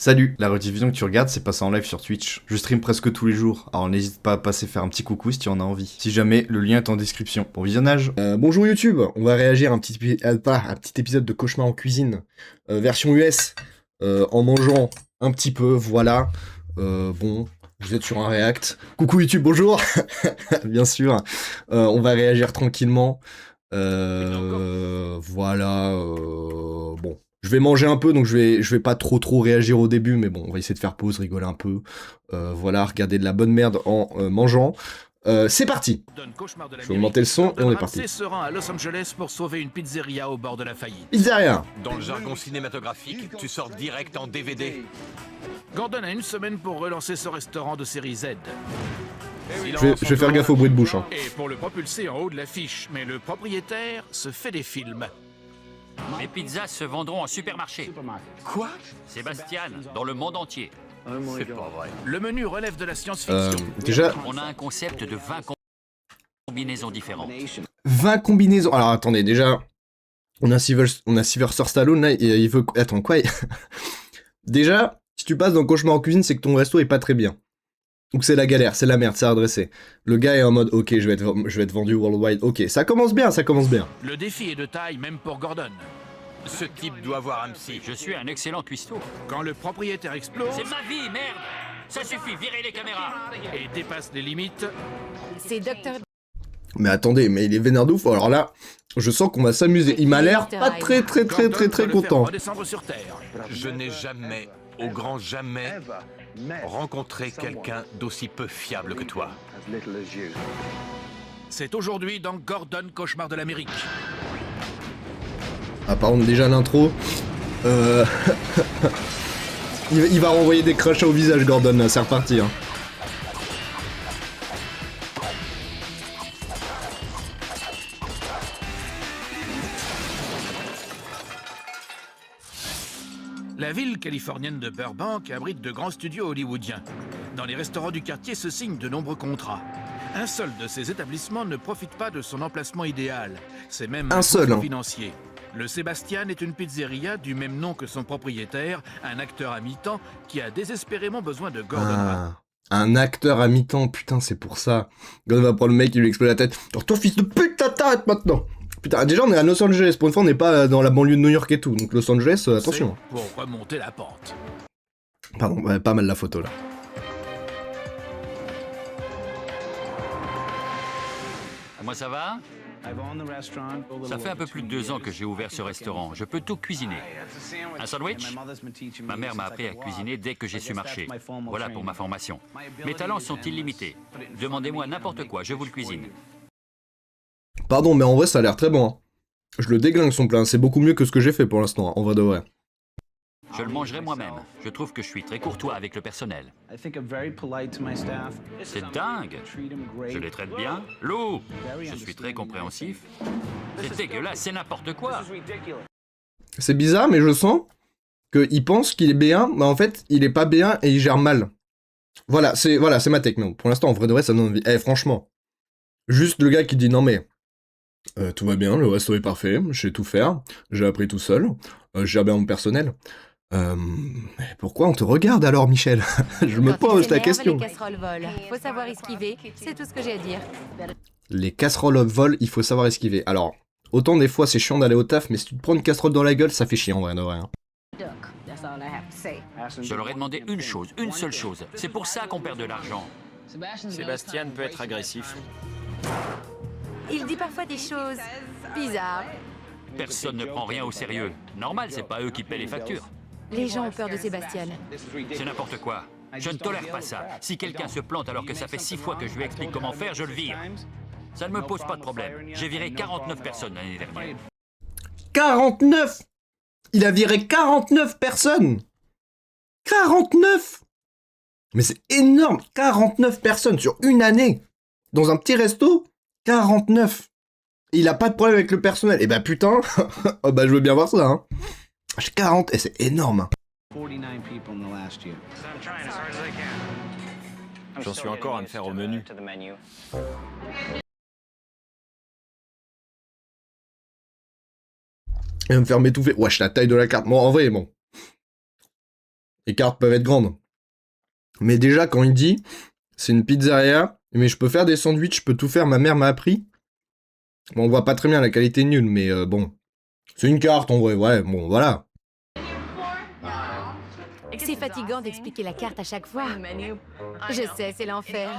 Salut, la rediffusion que tu regardes, c'est passé en live sur Twitch. Je stream presque tous les jours, alors n'hésite pas à passer faire un petit coucou si tu en as envie. Si jamais, le lien est en description. Bon visionnage. Bonjour YouTube, on va réagir à un petit épisode de Cauchemar en cuisine, version US, en mangeant un petit peu, voilà. Bon, vous êtes sur un react. Coucou YouTube, bonjour. Bien sûr. On va réagir tranquillement. Voilà. Bon, je vais manger un peu, donc je vais pas trop réagir au début, mais bon, on va essayer de faire pause, rigoler un peu. Voilà, regarder de la bonne merde en mangeant. C'est parti. Je vais augmenter le son et on est parti. Se rend à Los Angeles pour sauver une pizzeria au bord de la faillite. Pizzeria. Dans le jargon cinématographique, tu sors direct en DVD. Gordon a une semaine pour relancer ce restaurant de série Z. Je vais faire gaffe au bruit de bouche. Hein. Et pour le propulser en haut de l'affiche, mais le propriétaire se fait des films. Les pizzas se vendront en supermarché. Quoi? Sébastien, dans le monde entier. C'est pas vrai. Le menu relève de la science-fiction. Déjà, On a un concept de 20 combinaisons différentes. 20 combinaisons. Alors attendez, déjà, on a Sylvester Stallone là, il veut. Attends, quoi? Déjà, si tu passes dans Cauchemar en cuisine, c'est que ton resto est pas très bien. Donc c'est la galère, c'est la merde, c'est à redresser. Le gars est en mode, ok, je vais être vendu worldwide. Ok, ça commence bien, ça commence bien. Le défi est de taille même pour Gordon. Ce type doit avoir un psy. Je suis un excellent cuistot. Quand le propriétaire explose C'est ma vie, merde! Ça suffit, virez les caméras! et dépasse les limites, C'est Docteur Mais attendez, mais il est vénère de ouf. Alors là, je sens qu'on va s'amuser. Il m'a l'air pas très Gordon doit le faire content. redescendre sur Terre. Je n'ai jamais, au grand jamais, rencontré quelqu'un d'aussi peu fiable que toi. C'est aujourd'hui dans Gordon Cauchemar de l'Amérique. Ah, par contre, déjà l'intro. Il va renvoyer des crachats au visage, Gordon, là, c'est reparti. Hein. La ville californienne de Burbank abrite de grands studios hollywoodiens. Dans les restaurants du quartier se signent de nombreux contrats. Un seul de ces établissements ne profite pas de son emplacement idéal. C'est même Un seul, hein. financier. Le Sébastien est une pizzeria du même nom que son propriétaire, un acteur à mi-temps qui a désespérément besoin de Gordon Ramsay. Ah, un acteur à mi-temps, putain, c'est pour ça. Gordon va prendre le mec, il lui explose la tête. Alors toi, fils de pute, t'arrêtes maintenant. Putain, déjà, on est à Los Angeles. Pour une fois, on n'est pas dans la banlieue de New York et tout. Donc Los Angeles, attention. C'est pour remonter la pente. Pardon, ouais, pas mal la photo, là. Moi ça va? Ça fait un peu plus de 2 ans que j'ai ouvert ce restaurant. Je peux tout cuisiner. Un sandwich? Ma mère m'a appris à cuisiner dès que j'ai su marcher. Voilà pour ma formation. Mes talents sont illimités. Demandez-moi n'importe quoi, je vous le cuisine. Pardon, mais en vrai, ça a l'air très bon. Hein. Je le déglingue son plat. C'est beaucoup mieux que ce que j'ai fait pour l'instant, hein, en vrai de vrai. Je le mangerai moi-même. Je trouve que je suis très courtois avec le personnel. C'est dingue! Je les traite bien. Lou! Je suis très compréhensif. C'est dégueulasse, c'est n'importe quoi! C'est bizarre, mais je sens qu'il pense qu'il est B1, mais en fait, il est pas B1 et il gère mal. Voilà, c'est ma techno. Pour l'instant, en vrai de vrai, ça donne envie. Eh, franchement, juste le gars qui dit non mais tout va bien, le resto est parfait, je sais tout faire, j'ai appris tout seul, je gère bien mon personnel. Mais pourquoi on te regarde alors, Michel? Je me pose la question. Les casseroles volent. Faut savoir esquiver, c'est tout ce que j'ai à dire. Les casseroles volent, il faut savoir esquiver. Alors, autant des fois c'est chiant d'aller au taf, mais si tu te prends une casserole dans la gueule, ça fait chier en vrai de vrai. Hein. Je leur ai demandé une chose, une seule chose. C'est pour ça qu'on perd de l'argent. Sébastien peut être agressif. Il dit parfois des choses bizarres. Personne ne prend rien au sérieux. Normal, c'est pas eux qui paient les factures. Les gens ont peur de Sébastien. C'est n'importe quoi. Je ne tolère pas ça. Si quelqu'un se plante alors que ça fait 6 fois que je lui explique comment faire, je le vire. Ça ne me pose pas de problème. J'ai viré 49 personnes l'année dernière. 49! Il a viré 49 personnes! 49! Mais c'est énorme! 49 personnes sur une année! Dans un petit resto? 49! Il a pas de problème avec le personnel. Eh bah putain! Oh bah je veux bien voir ça, hein! 40, et c'est énorme! J'en suis encore à me faire au menu. Il va me faire m'étouffer. Wesh, la taille de la carte. Bon, en vrai, bon. Les cartes peuvent être grandes. Mais déjà, quand il dit, c'est une pizzeria, mais je peux faire des sandwichs, je peux tout faire, ma mère m'a appris. Bon, on voit pas très bien, la qualité est nulle, mais bon. C'est une carte, en vrai, ouais, bon, voilà. C'est fatigant d'expliquer la carte à chaque fois. Je sais, c'est l'enfer.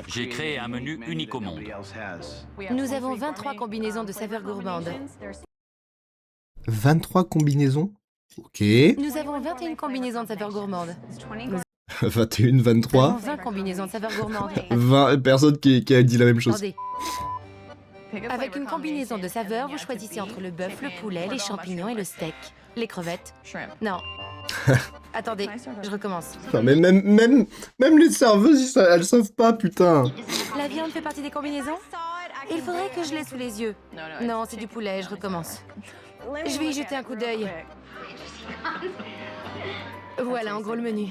J'ai créé un menu unique au monde. Nous avons 23 combinaisons de saveurs gourmandes. 23 combinaisons. Ok. Nous avons 21 combinaisons de saveurs gourmandes. 21, Nous avons 23. 20 combinaisons de saveurs gourmandes. 20 personnes qui a dit la même chose. Attendez. Avec une combinaison de saveurs, vous choisissez entre le bœuf, le poulet, les champignons et le steak. Les crevettes. Non. Attendez, je recommence. Non, mais même les serveuses, elles savent pas, putain. La viande fait partie des combinaisons? Il faudrait que je l'ai sous les yeux. Non, c'est du poulet, je recommence. Je vais y jeter un coup d'œil. Voilà, en gros, le menu.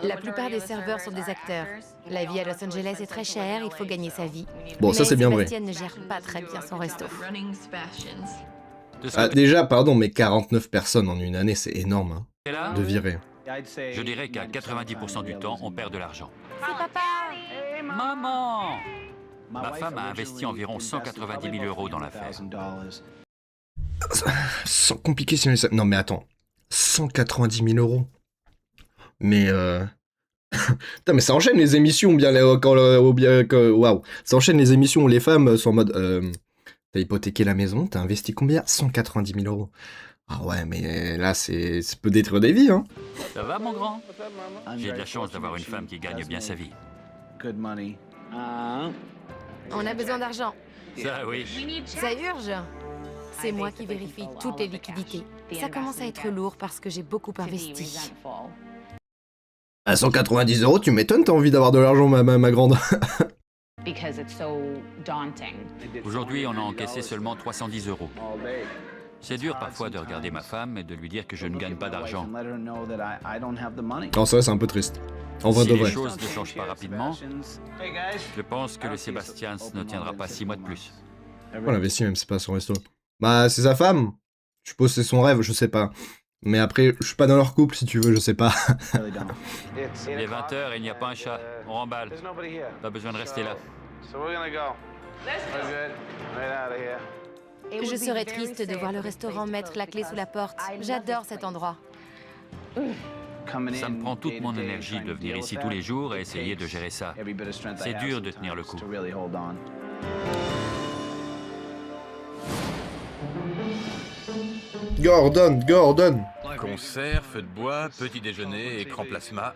La plupart des serveurs sont des acteurs. La vie à Los Angeles est très chère, il faut gagner sa vie. Bon, ça Mais c'est bien vrai. Sébastien ne gère pas très bien son resto. De ce Ah, côté déjà, pardon, mais 49 personnes en une année, c'est énorme, hein, là, de virer. je dirais qu'à 90% du temps, on perd de l'argent. C'est papa! Maman! Ma femme a investi environ 190 000 euros dans l'affaire. Sans compliquer si on les... Non mais attends, 190 000 euros. Mais putain, mais ça enchaîne les émissions bien waouh. Ça enchaîne les émissions où les femmes sont en mode t'as hypothéqué la maison, t'as investi combien? 190 000 euros. Ah ouais, mais là ça peut détruire des vies, hein. Ça va, mon grand? J'ai de la chance d'avoir une femme qui gagne bien sa vie. On a besoin d'argent. Ça, oui. Ça urge. C'est moi qui vérifie toutes les liquidités. Ça commence à être lourd parce que j'ai beaucoup investi. À 190 euros, tu m'étonnes, t'as envie d'avoir de l'argent, ma grande. Aujourd'hui, on a encaissé seulement 310 euros. C'est dur parfois de regarder ma femme et de lui dire que je ne gagne pas d'argent. Non, ça c'est un peu triste. En vrai Si de les vrai. choses ne changent pas rapidement, je pense que le Sébastiens ne tiendra pas 6 mois de plus. On l'investit même, c'est pas son resto. Bah, c'est sa femme. Je suppose que c'est son rêve, je sais pas. Mais après, je suis pas dans leur couple, si tu veux, je sais pas. Il est 20h et il n'y a pas un chat. On remballe. Pas besoin de rester là. Je serais triste de voir le restaurant mettre la clé sous la porte. J'adore cet endroit. Ça me prend toute mon énergie de venir ici tous les jours et essayer de gérer ça. C'est dur de tenir le coup. Gordon. Concert, feu de bois, petit déjeuner, écran plasma.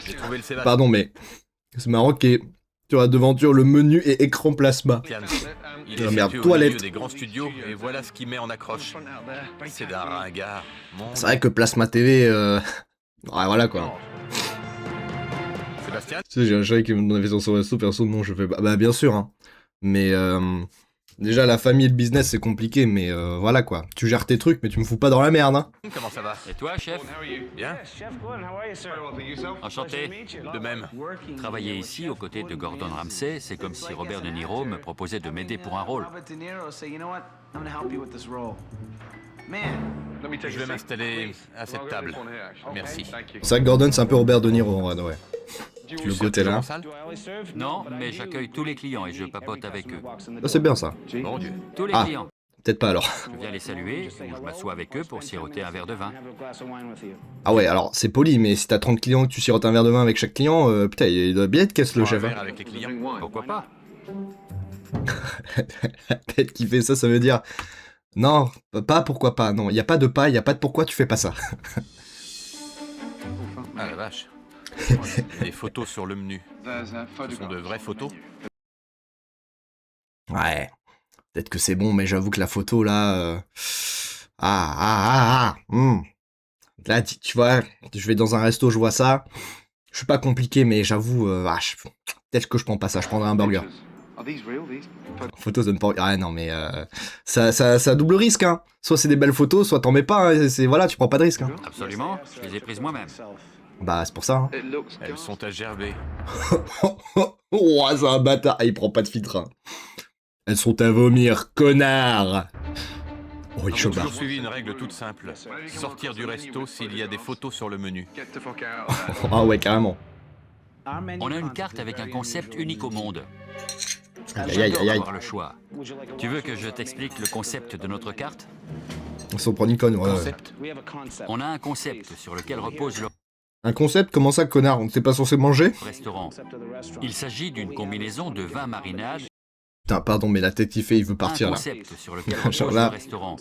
J'ai trouvé le Sébastien. Pardon, mais c'est marrant qu'il y ait sur la devanture le menu et écran plasma. Il Ah, est merde, situé au toilette. milieu des grands studios et voilà ce qu'il met en accroche. C'est d'un ringard. C'est vrai que Plasma TV, ouais, voilà quoi. Sébastien, Tu sais, j'ai un chéri qui me donnait son resto, perso, non, je fais pas. Bah, bien sûr, hein. Mais déjà, la famille et le business, c'est compliqué, mais voilà quoi. Tu gères tes trucs, mais tu me fous pas dans la merde, hein. comment ça va? Et toi, chef? Bien. Enchanté. De même. Travailler ici aux côtés de Gordon Ramsay, c'est comme si Robert De Niro me proposait de m'aider pour un rôle. Je vais m'installer à cette table. Merci. C'est vrai que Gordon, c'est un peu Robert De Niro, en vrai, ouais. Le côté là. Non, mais j'accueille tous les clients et je papote avec eux. Ah, c'est bien ça. Bon Dieu. Tous les Ah. clients. Peut-être pas alors. Je viens les saluer ou je m'assois avec eux pour siroter un verre de vin. Ah ouais, alors c'est poli, mais si t'as 30 clients et que tu sirotes un verre de vin avec chaque client, putain, il doit bien être caisse le Prends un chef. verre Hein. avec les clients. Pourquoi pas? Peut-être qu'il fait ça, ça veut dire. Non, pas pourquoi pas. Non, y a pas de pas, y a pas de pourquoi tu fais pas ça. Ah la vache. Des photos sur le menu. Ce sont de vraies photos? Ouais. Peut-être que c'est bon, mais j'avoue que la photo là. Là, tu vois, je vais dans un resto, je vois ça. Je suis pas compliqué, mais j'avoue, peut-être que je prends pas ça, je prendrai un burger. Photos donne pas. Ah non, mais ça double risque, hein. Soit c'est des belles photos, soit t'en mets pas. Hein. C'est voilà, tu prends pas de risque. Hein. Absolument, je les ai prises moi-même. Bah c'est pour ça. Hein. Elles sont à gerber. Oh, c'est un bâtard. Ah, il prend pas de filtre. Hein. Elles sont à vomir, connard. Oh, il J'ai chauffe. toujours suivi une règle toute simple. Sortir du resto s'il y a des photos sur le menu. Ah ouais, carrément. On a une carte avec un concept unique au monde. Aïe, aïe, J'adore aïe, aïe. avoir le choix. Tu veux que je t'explique le concept de notre carte? On s'en prend Nikon, ouais. Concept. On a un concept sur lequel repose le Un concept, comment ça, connard? On n'était pas censé manger? restaurant. Il s'agit d'une combinaison de 20 marinages. Putain, pardon, mais la tête il fait, il veut partir Un là. concept sur lequel Genre repose là. le restaurant.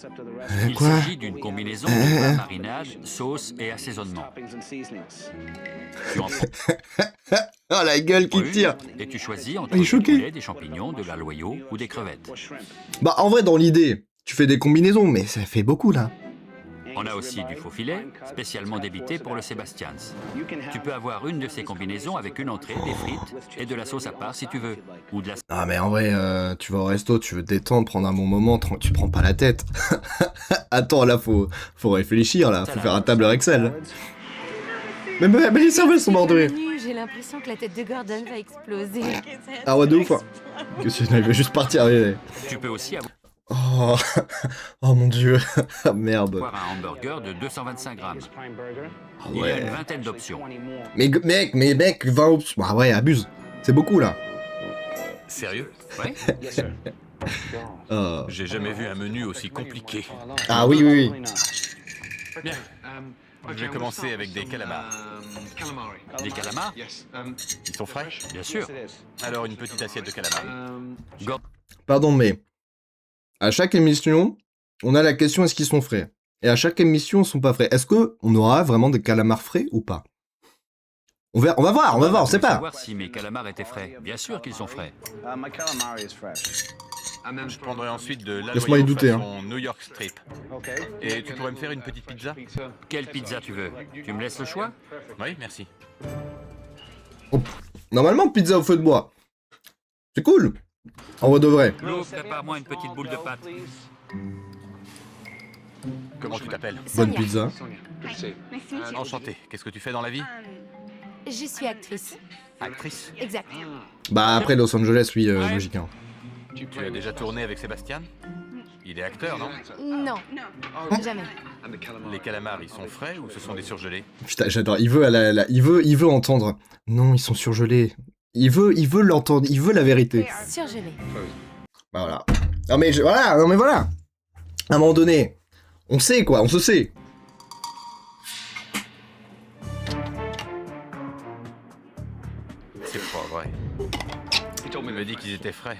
Il Quoi? s'agit d'une combinaison de 20 marinages, sauces et assaisonnements. Tu en prends Oh la gueule qui une tire! et tu choisis entre Il est du choqué. poulet, des champignons, de l'aloyau ou des crevettes. Bah, en vrai, dans l'idée, tu fais des combinaisons, mais ça fait beaucoup là. On a aussi du faux filet, spécialement débité pour le Sebastian's. Tu peux avoir une de ces combinaisons avec une entrée, des frites et de la sauce à part si tu veux. Ou de la Ah, mais en vrai, tu vas au resto, tu veux te détendre, prendre un bon moment, tu prends pas la tête. Attends, là, faut réfléchir là, faut faire un tableur Excel. Mais les serveurs sont morts de rire. J'ai l'impression que la tête de Gordon va exploser. Ah ouais, de ouf. Hein. Que si il veut juste partir. Allez. Tu peux aussi Oh, oh mon dieu. Ah, merde. avoir un hamburger de 225 grammes. Ah Il y a une ouais. vingtaine d'options. Mais mec, 20 options. Ah ouais, abuse. C'est beaucoup là. Sérieux? Oui. J'ai jamais vu un menu aussi compliqué. Ah oui, oui, oui. Bien. Je vais commencer avec des calamars. Des calamars? Ils sont frais? Bien sûr. Alors une petite assiette de calamars. Pardon, mais à chaque émission, on a la question est-ce qu'ils sont frais? Et à chaque émission, ils sont pas frais. Est-ce que on aura vraiment des calamars frais ou pas? On va voir, on sait pas. Savoir si mes calamars étaient frais. Bien sûr qu'ils sont frais. Je prendrai ensuite de Laisse-moi y l'aloyau douter, façon New York Strip. Et tu pourrais me faire une petite pizza? Quelle pizza tu veux? Tu me laisses le choix? Oui, merci. Normalement, pizza au feu de bois. C'est cool. En vrai de vrai. Claude, prépare-moi une petite boule de pâte. Comment tu t'appelles? Bonne Sonia. pizza. Enchanté. Qu'est-ce que tu fais dans la vie? Je suis actrice. Actrice. Exact. Bah après Los Angeles, oui, logique. Hein. Tu as déjà tourné avec Sébastien? Il est acteur, non? Non. Jamais. Les calamars, ils sont frais ou ce sont des surgelés? Putain, j'adore. Il veut, il veut entendre. Non, ils sont surgelés. Il veut l'entendre. Il veut la vérité. Surgelé. Bah voilà. Non mais voilà, non mais voilà. À un moment donné, on sait quoi, on se sait. C'est pas vrai. Il me dit qu'ils étaient frais.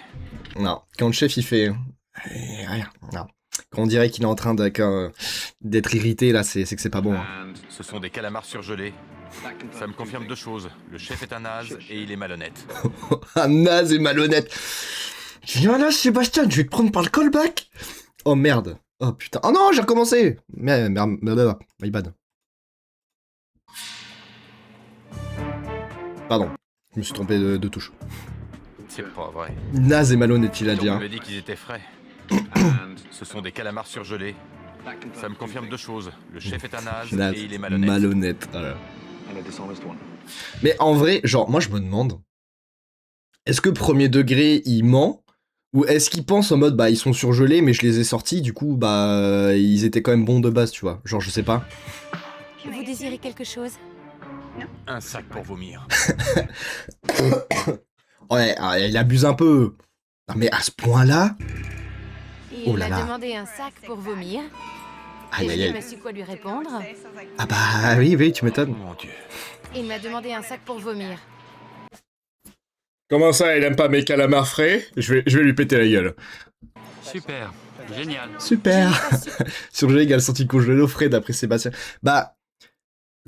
Non, quand le chef il fait rien. Non. Quand on dirait qu'il est en train d'être irrité là, c'est que c'est pas bon. Hein. Ce sont des calamars surgelés. Ça me confirme deux choses. Le chef est un naze et il est malhonnête. Ah, naze et malhonnête. Je dis, voilà, Sébastien, je vais te prendre par le callback. Oh merde. Oh putain. Oh non, j'ai recommencé. Merde, my bad. Pardon, je me suis trompé de touche. C'est pas vrai. Naze et malhonnête, il a dit. Il Hein. me dit qu'ils étaient frais. Ce sont des calamars surgelés. Ça me confirme deux choses. Le chef est un naze Naze, et il est malhonnête. malhonnête. Voilà. Mais en vrai, genre, moi je me demande, est-ce que premier degré il ment ou est-ce qu'il pense en mode bah ils sont surgelés mais je les ai sortis du coup bah ils étaient quand même bons de base, tu vois. Genre je sais pas. Vous désirez quelque chose? Un sac pour vomir. Ouais, il abuse un peu. Non mais à ce point-là. Et Oh il là m'a là. demandé un sac pour vomir. Aïe Et aïe je aïe. ne su quoi lui répondre. Ah bah oui, tu m'étonnes. Mon Dieu. Et il m'a demandé un sac pour vomir. Comment ça, il aime pas mes calamars frais? Je vais lui péter la gueule. Super. Génial. Super. Surgelé égale sortie congelé au frais d'après Sébastien. Bah,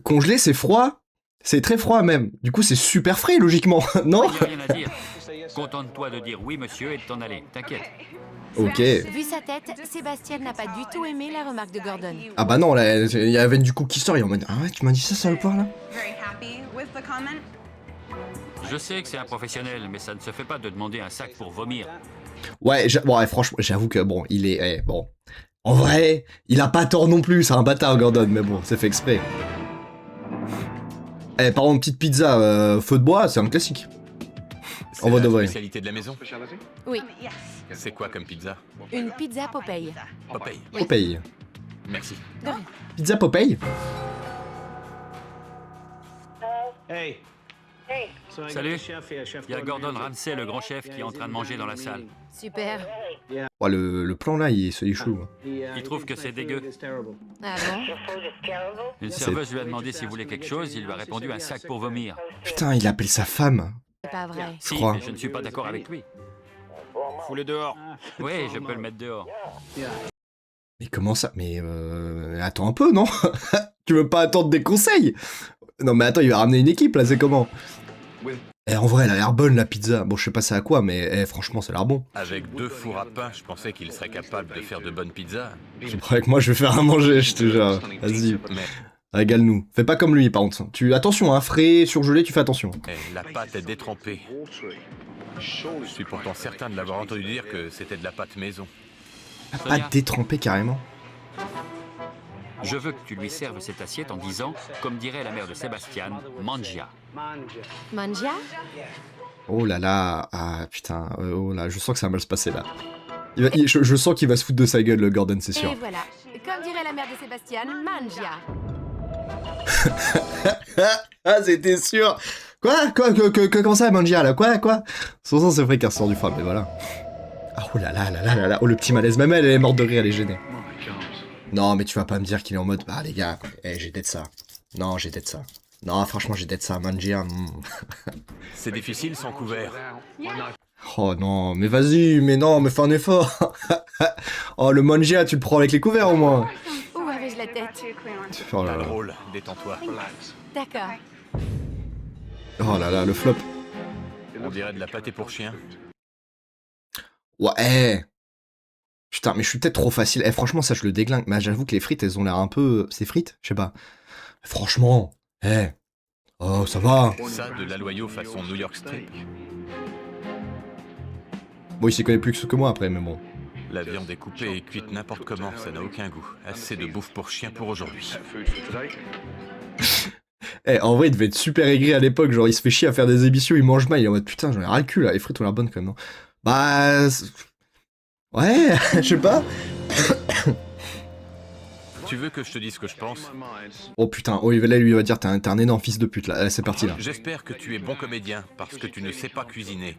congelé c'est froid. C'est très froid même. Du coup c'est super frais logiquement, non? Il n'y a rien à dire. Contente-toi de dire oui, monsieur, et de t'en aller. T'inquiète. Ok. Vu sa tête, Sébastien n'a pas du tout aimé la remarque de Gordon. Ah bah non, là, il y avait du coup qui sort et on m'a dit ah ouais, tu m'as dit ça salopard là? Je sais que c'est un professionnel, mais ça ne se fait pas de demander un sac pour vomir. Ouais, bon, ouais, franchement, j'avoue que bon, il est bon. En vrai, il a pas tort non plus, c'est un bâtard Gordon, mais bon, c'est fait exprès. Par contre, petite pizza feu de bois, c'est un classique. En vrai de la vrai. spécialité de la maison. Oui, C'est quoi comme pizza? une pizza Popeye. Popeye. Oui. Popeye. Merci. De rien. Pizza Popeye? Salut. Il y a Gordon Ramsay, le grand chef, qui est en train de manger dans la salle. Super. Oh, le plan là, il est chelou. Il trouve que c'est dégueu. Ah bon? Une serveuse lui a demandé s'il voulait quelque chose, il lui a répondu un sac pour vomir. Putain, il appelle sa femme. C'est pas vrai. Si, crois. mais je ne suis pas d'accord avec lui. Fous-le dehors. Oui, je peux le mettre dehors. Mais comment ça? Mais attends un peu, non? Tu veux pas attendre des conseils? Non mais attends, il va ramener une équipe là, c'est comment? Eh, en vrai, elle a l'air bonne la pizza. Bon, je sais pas c'est à quoi, mais franchement, ça a l'air bon. Avec 2 fours à pain, je pensais qu'il serait capable de faire de bonnes pizzas. Je crois que moi, je vais faire à manger, je te jure. Vas-y, Mais régale-nous. Fais pas comme lui, par contre. Attention, hein, frais, surgelé, tu fais attention. la pâte est détrempée. Je suis pourtant certain de l'avoir entendu dire que c'était de la pâte maison. Pas détrempé carrément. Je veux que tu lui serves cette assiette en disant, comme dirait la mère de Sébastien, mangia. Mangia? Oh là là, ah putain, oh là, je sens que ça va mal se passer là. Je sens qu'il va se foutre de sa gueule, le Gordon, c'est sûr. Et voilà. Comme dirait la mère de Sébastien, mangia. Ah, c'était sûr. Quoi comment ça, Mangia, là? Quoi Son sang, c'est vrai qu'elle ressort du froid, mais voilà. Ah, oh là là là là là là, oh le petit malaise, même elle est morte de rire, elle est gênée. Non, mais tu vas pas me dire qu'il est en mode, bah les gars, j'ai dead ça. Non, j'ai dead ça. Non, franchement, j'ai dead ça, Mangia. C'est difficile sans couvert. Oh non, mais vas-y, mais non, mais fais un effort. Oh, le Mangia, tu le prends avec les couverts au moins. Où avais-je la tête? Oh Pas là là. drôle, détends-toi. D'accord. Oh là là, le flop. On dirait de la pâté pour chien. Ouais. Putain, mais je suis peut-être trop facile. Franchement, ça, je le déglingue. Mais j'avoue que les frites, elles ont l'air un peu... C'est frites? Je sais pas. Franchement, oh, ça va. Ça, de l'aloyau façon New York Strip. Bon, il s'y connaît plus que moi après, mais bon. La viande est coupée et cuite n'importe comment, ça n'a aucun goût. Assez de bouffe pour chien pour aujourd'hui. En vrai, il devait être super aigri à l'époque. Genre, il se fait chier à faire des émissions, il mange mal. Il est en mode putain, j'en ai ras le cul là. Les frites ont l'air bonnes quand même, non? Bah. Ouais, je sais pas. Tu veux que je te dise ce que je pense? Oh putain, oh, là, lui, il va dire t'es un énorme fils de pute là. Allez, c'est parti là. J'espère que tu es bon comédien, parce que tu ne sais pas cuisiner.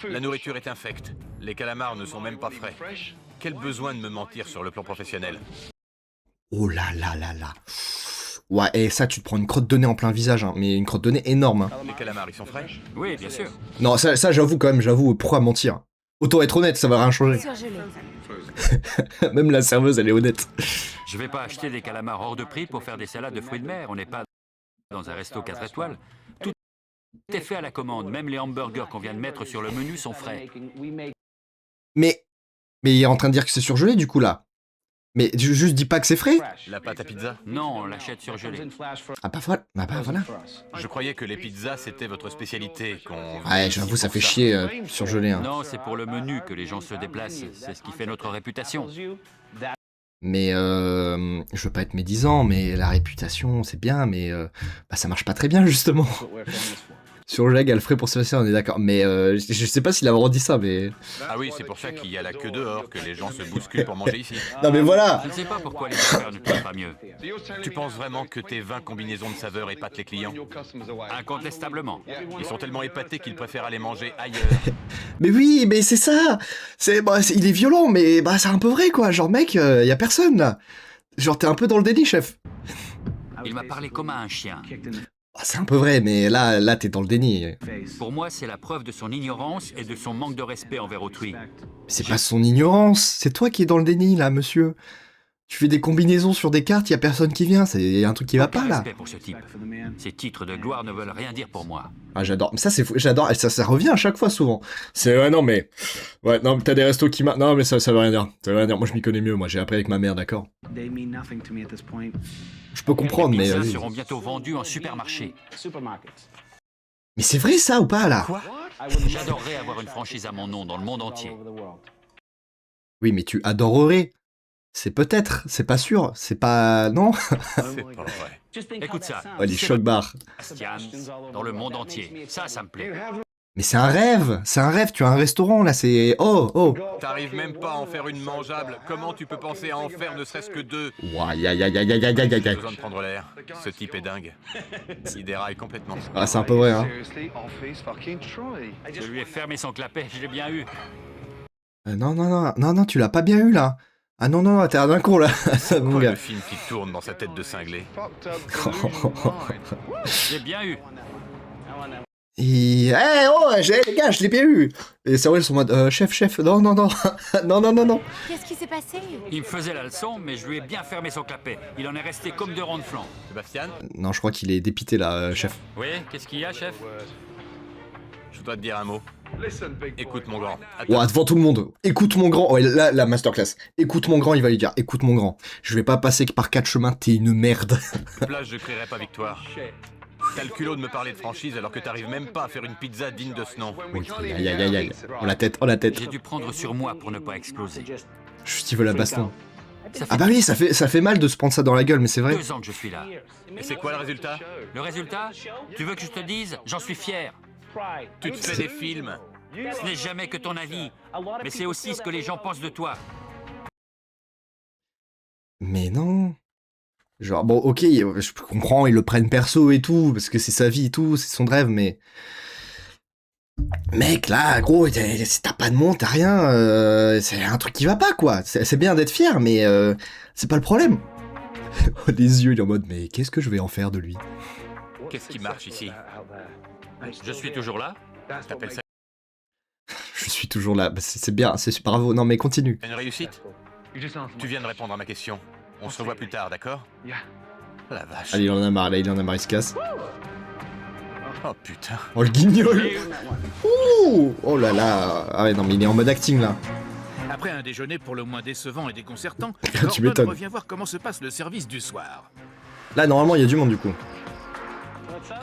La nourriture est infecte. Les calamars ne sont même pas frais. Quel besoin de me mentir sur le plan professionnel? Oh là là là là. Ouais, et ça, tu te prends une crotte de nez en plein visage, hein, mais une crotte de nez énorme. Hein. Les calamars, ils sont frais? Oui, bien sûr. Non, ça j'avoue quand même, pourquoi mentir? Autant être honnête, ça va rien changer. Surgelé. Même la serveuse, elle est honnête. Je vais pas acheter des calamars hors de prix pour faire des salades de fruits de mer. On n'est pas dans un resto 4 étoiles. Tout est fait à la commande. Même les hamburgers qu'on vient de mettre sur le menu sont frais. Mais il est en train de dire que c'est surgelé du coup là. Mais juste dis pas que c'est frais. La pâte à pizza? Non, on l'achète surgelée. Ah bah voilà. Bah voilà. Je croyais que les pizzas, c'était votre spécialité. Ouais, j'avoue, ça fait chier surgelé. Hein. Non, c'est pour le menu que les gens se déplacent. C'est ce qui fait notre réputation. Mais je veux pas être médisant, mais la réputation, c'est bien, mais bah, ça marche pas très bien justement. Surgelé égale frais pour Sébastien, on est d'accord. Mais je sais pas s'il a vraiment dit ça, mais... Ah oui, c'est pour ça qu'il y a la queue dehors, que les gens se bousculent pour manger ici. Non mais voilà. Je ne sais pas pourquoi les affaires ne cuisent pas mieux. Tu penses vraiment que tes 20 combinaisons de saveurs épatent les clients? Incontestablement. Ils sont tellement épatés qu'ils préfèrent aller manger ailleurs. Mais oui, mais c'est ça. Il est violent, mais bah c'est un peu vrai quoi. Genre mec, y a personne là. Genre t'es un peu dans le déni, chef. Il m'a parlé comme à un chien. Ah, c'est un peu vrai, mais là t'es dans le déni. Pour moi, c'est la preuve de son ignorance et de son manque de respect envers autrui. C'est pas son ignorance, c'est toi qui es dans le déni là, monsieur. Tu fais des combinaisons sur des cartes, y a personne qui vient, c'est un truc qui va pas là. Respect pour ce type. Ces titres de gloire ne veulent rien dire pour moi. Ah j'adore, mais ça c'est fou, j'adore, et ça revient à chaque fois souvent. C'est ouais non mais t'as des restos qui non mais ça veut rien dire, ça veut rien dire. Moi je m'y connais mieux, moi j'ai appris avec ma mère, d'accord. Je peux comprendre, Les mais pizzas seront bientôt vendus en supermarché. mais c'est vrai ça ou pas là? Quoi? J'adorerais avoir une franchise à mon nom dans le monde entier. Oui mais tu adorerais. C'est peut-être, c'est pas sûr, c'est pas non. C'est pas vrai. Écoute ça. Ouais, les chocs barres. Sébastien dans le monde entier. Ça me plaît. Mais c'est un rêve, tu as un restaurant là, c'est... Oh. T'arrives même pas à en faire une mangeable. Comment tu peux penser à en faire ne serait-ce que 2? Ouah, aïe. J'ai besoin de prendre l'air. Ce type est dingue. Il déraille complètement. Ah, c'est un peu vrai, hein. Je lui ai fermé son clapet, je l'ai bien eu. Non, tu l'as pas bien eu là. Ah non, t'es un con là. Mon Quoi gars. le film qui tourne dans sa tête de cinglé? J'ai bien eu. Et... les gars, je l'ai bien eu. Et c'est vrai, ils sont en mode, chef, non. non. Qu'est-ce qui s'est passé? Il me faisait la leçon, mais je lui ai bien fermé son clapet. Il en est resté comme 2 ronds de flanc. Sébastien, Non, je crois qu'il est dépité là, chef. Oui, qu'est-ce qu'il y a, chef? je dois te dire un mot. Écoute mon grand. Ouah, devant tout le monde. Écoute mon grand. Ouais, là, la masterclass. Écoute mon grand, il va lui dire. Écoute mon grand. Je vais pas passer que par 4 chemins, t'es une merde. Là, je crierai pas victoire. T'as le culot de me parler de franchise alors que t'arrives même pas à faire une pizza digne de ce nom. Oui, aïe. Oh la tête. J'ai dû prendre sur moi pour ne pas exploser. Juste, il veut la baston. Ça fait Ah bah oui, ça fait mal de se prendre ça dans la gueule, mais c'est vrai. 2 ans que je suis là. Et c'est quoi le résultat? Le résultat? Tu veux que je te dise? J'en suis fier. Tu te fais des films. Ce n'est jamais que ton avis, mais c'est aussi ce que les gens pensent de toi. Mais non. Genre, bon, ok, je comprends, ils le prennent perso et tout, parce que c'est sa vie et tout, c'est son rêve, mais... Mec, là, gros, t'as pas de monde, t'as rien, c'est un truc qui va pas, quoi. C'est bien d'être fier, mais c'est pas le problème. Les yeux, il est en mode, mais qu'est-ce que je vais en faire de lui? Qu'est-ce qui marche ici? Je suis toujours là. T'appelles ça Je suis toujours là, bah, c'est bien, c'est bravo, non mais continue. une réussite? Tu viens de répondre à ma question. On se revoit plus tard, d'accord? La vache. Allez, il en a marre, il se casse. Oh putain. Oh, le guignol. Ouh, oh là là. Ah ouais, non mais il est en mode acting, là. Après un déjeuner pour le moins décevant et déconcertant, Tu Gordon m'étonnes. revient voir comment se passe le service du soir. Là, normalement, il y a du monde, du coup.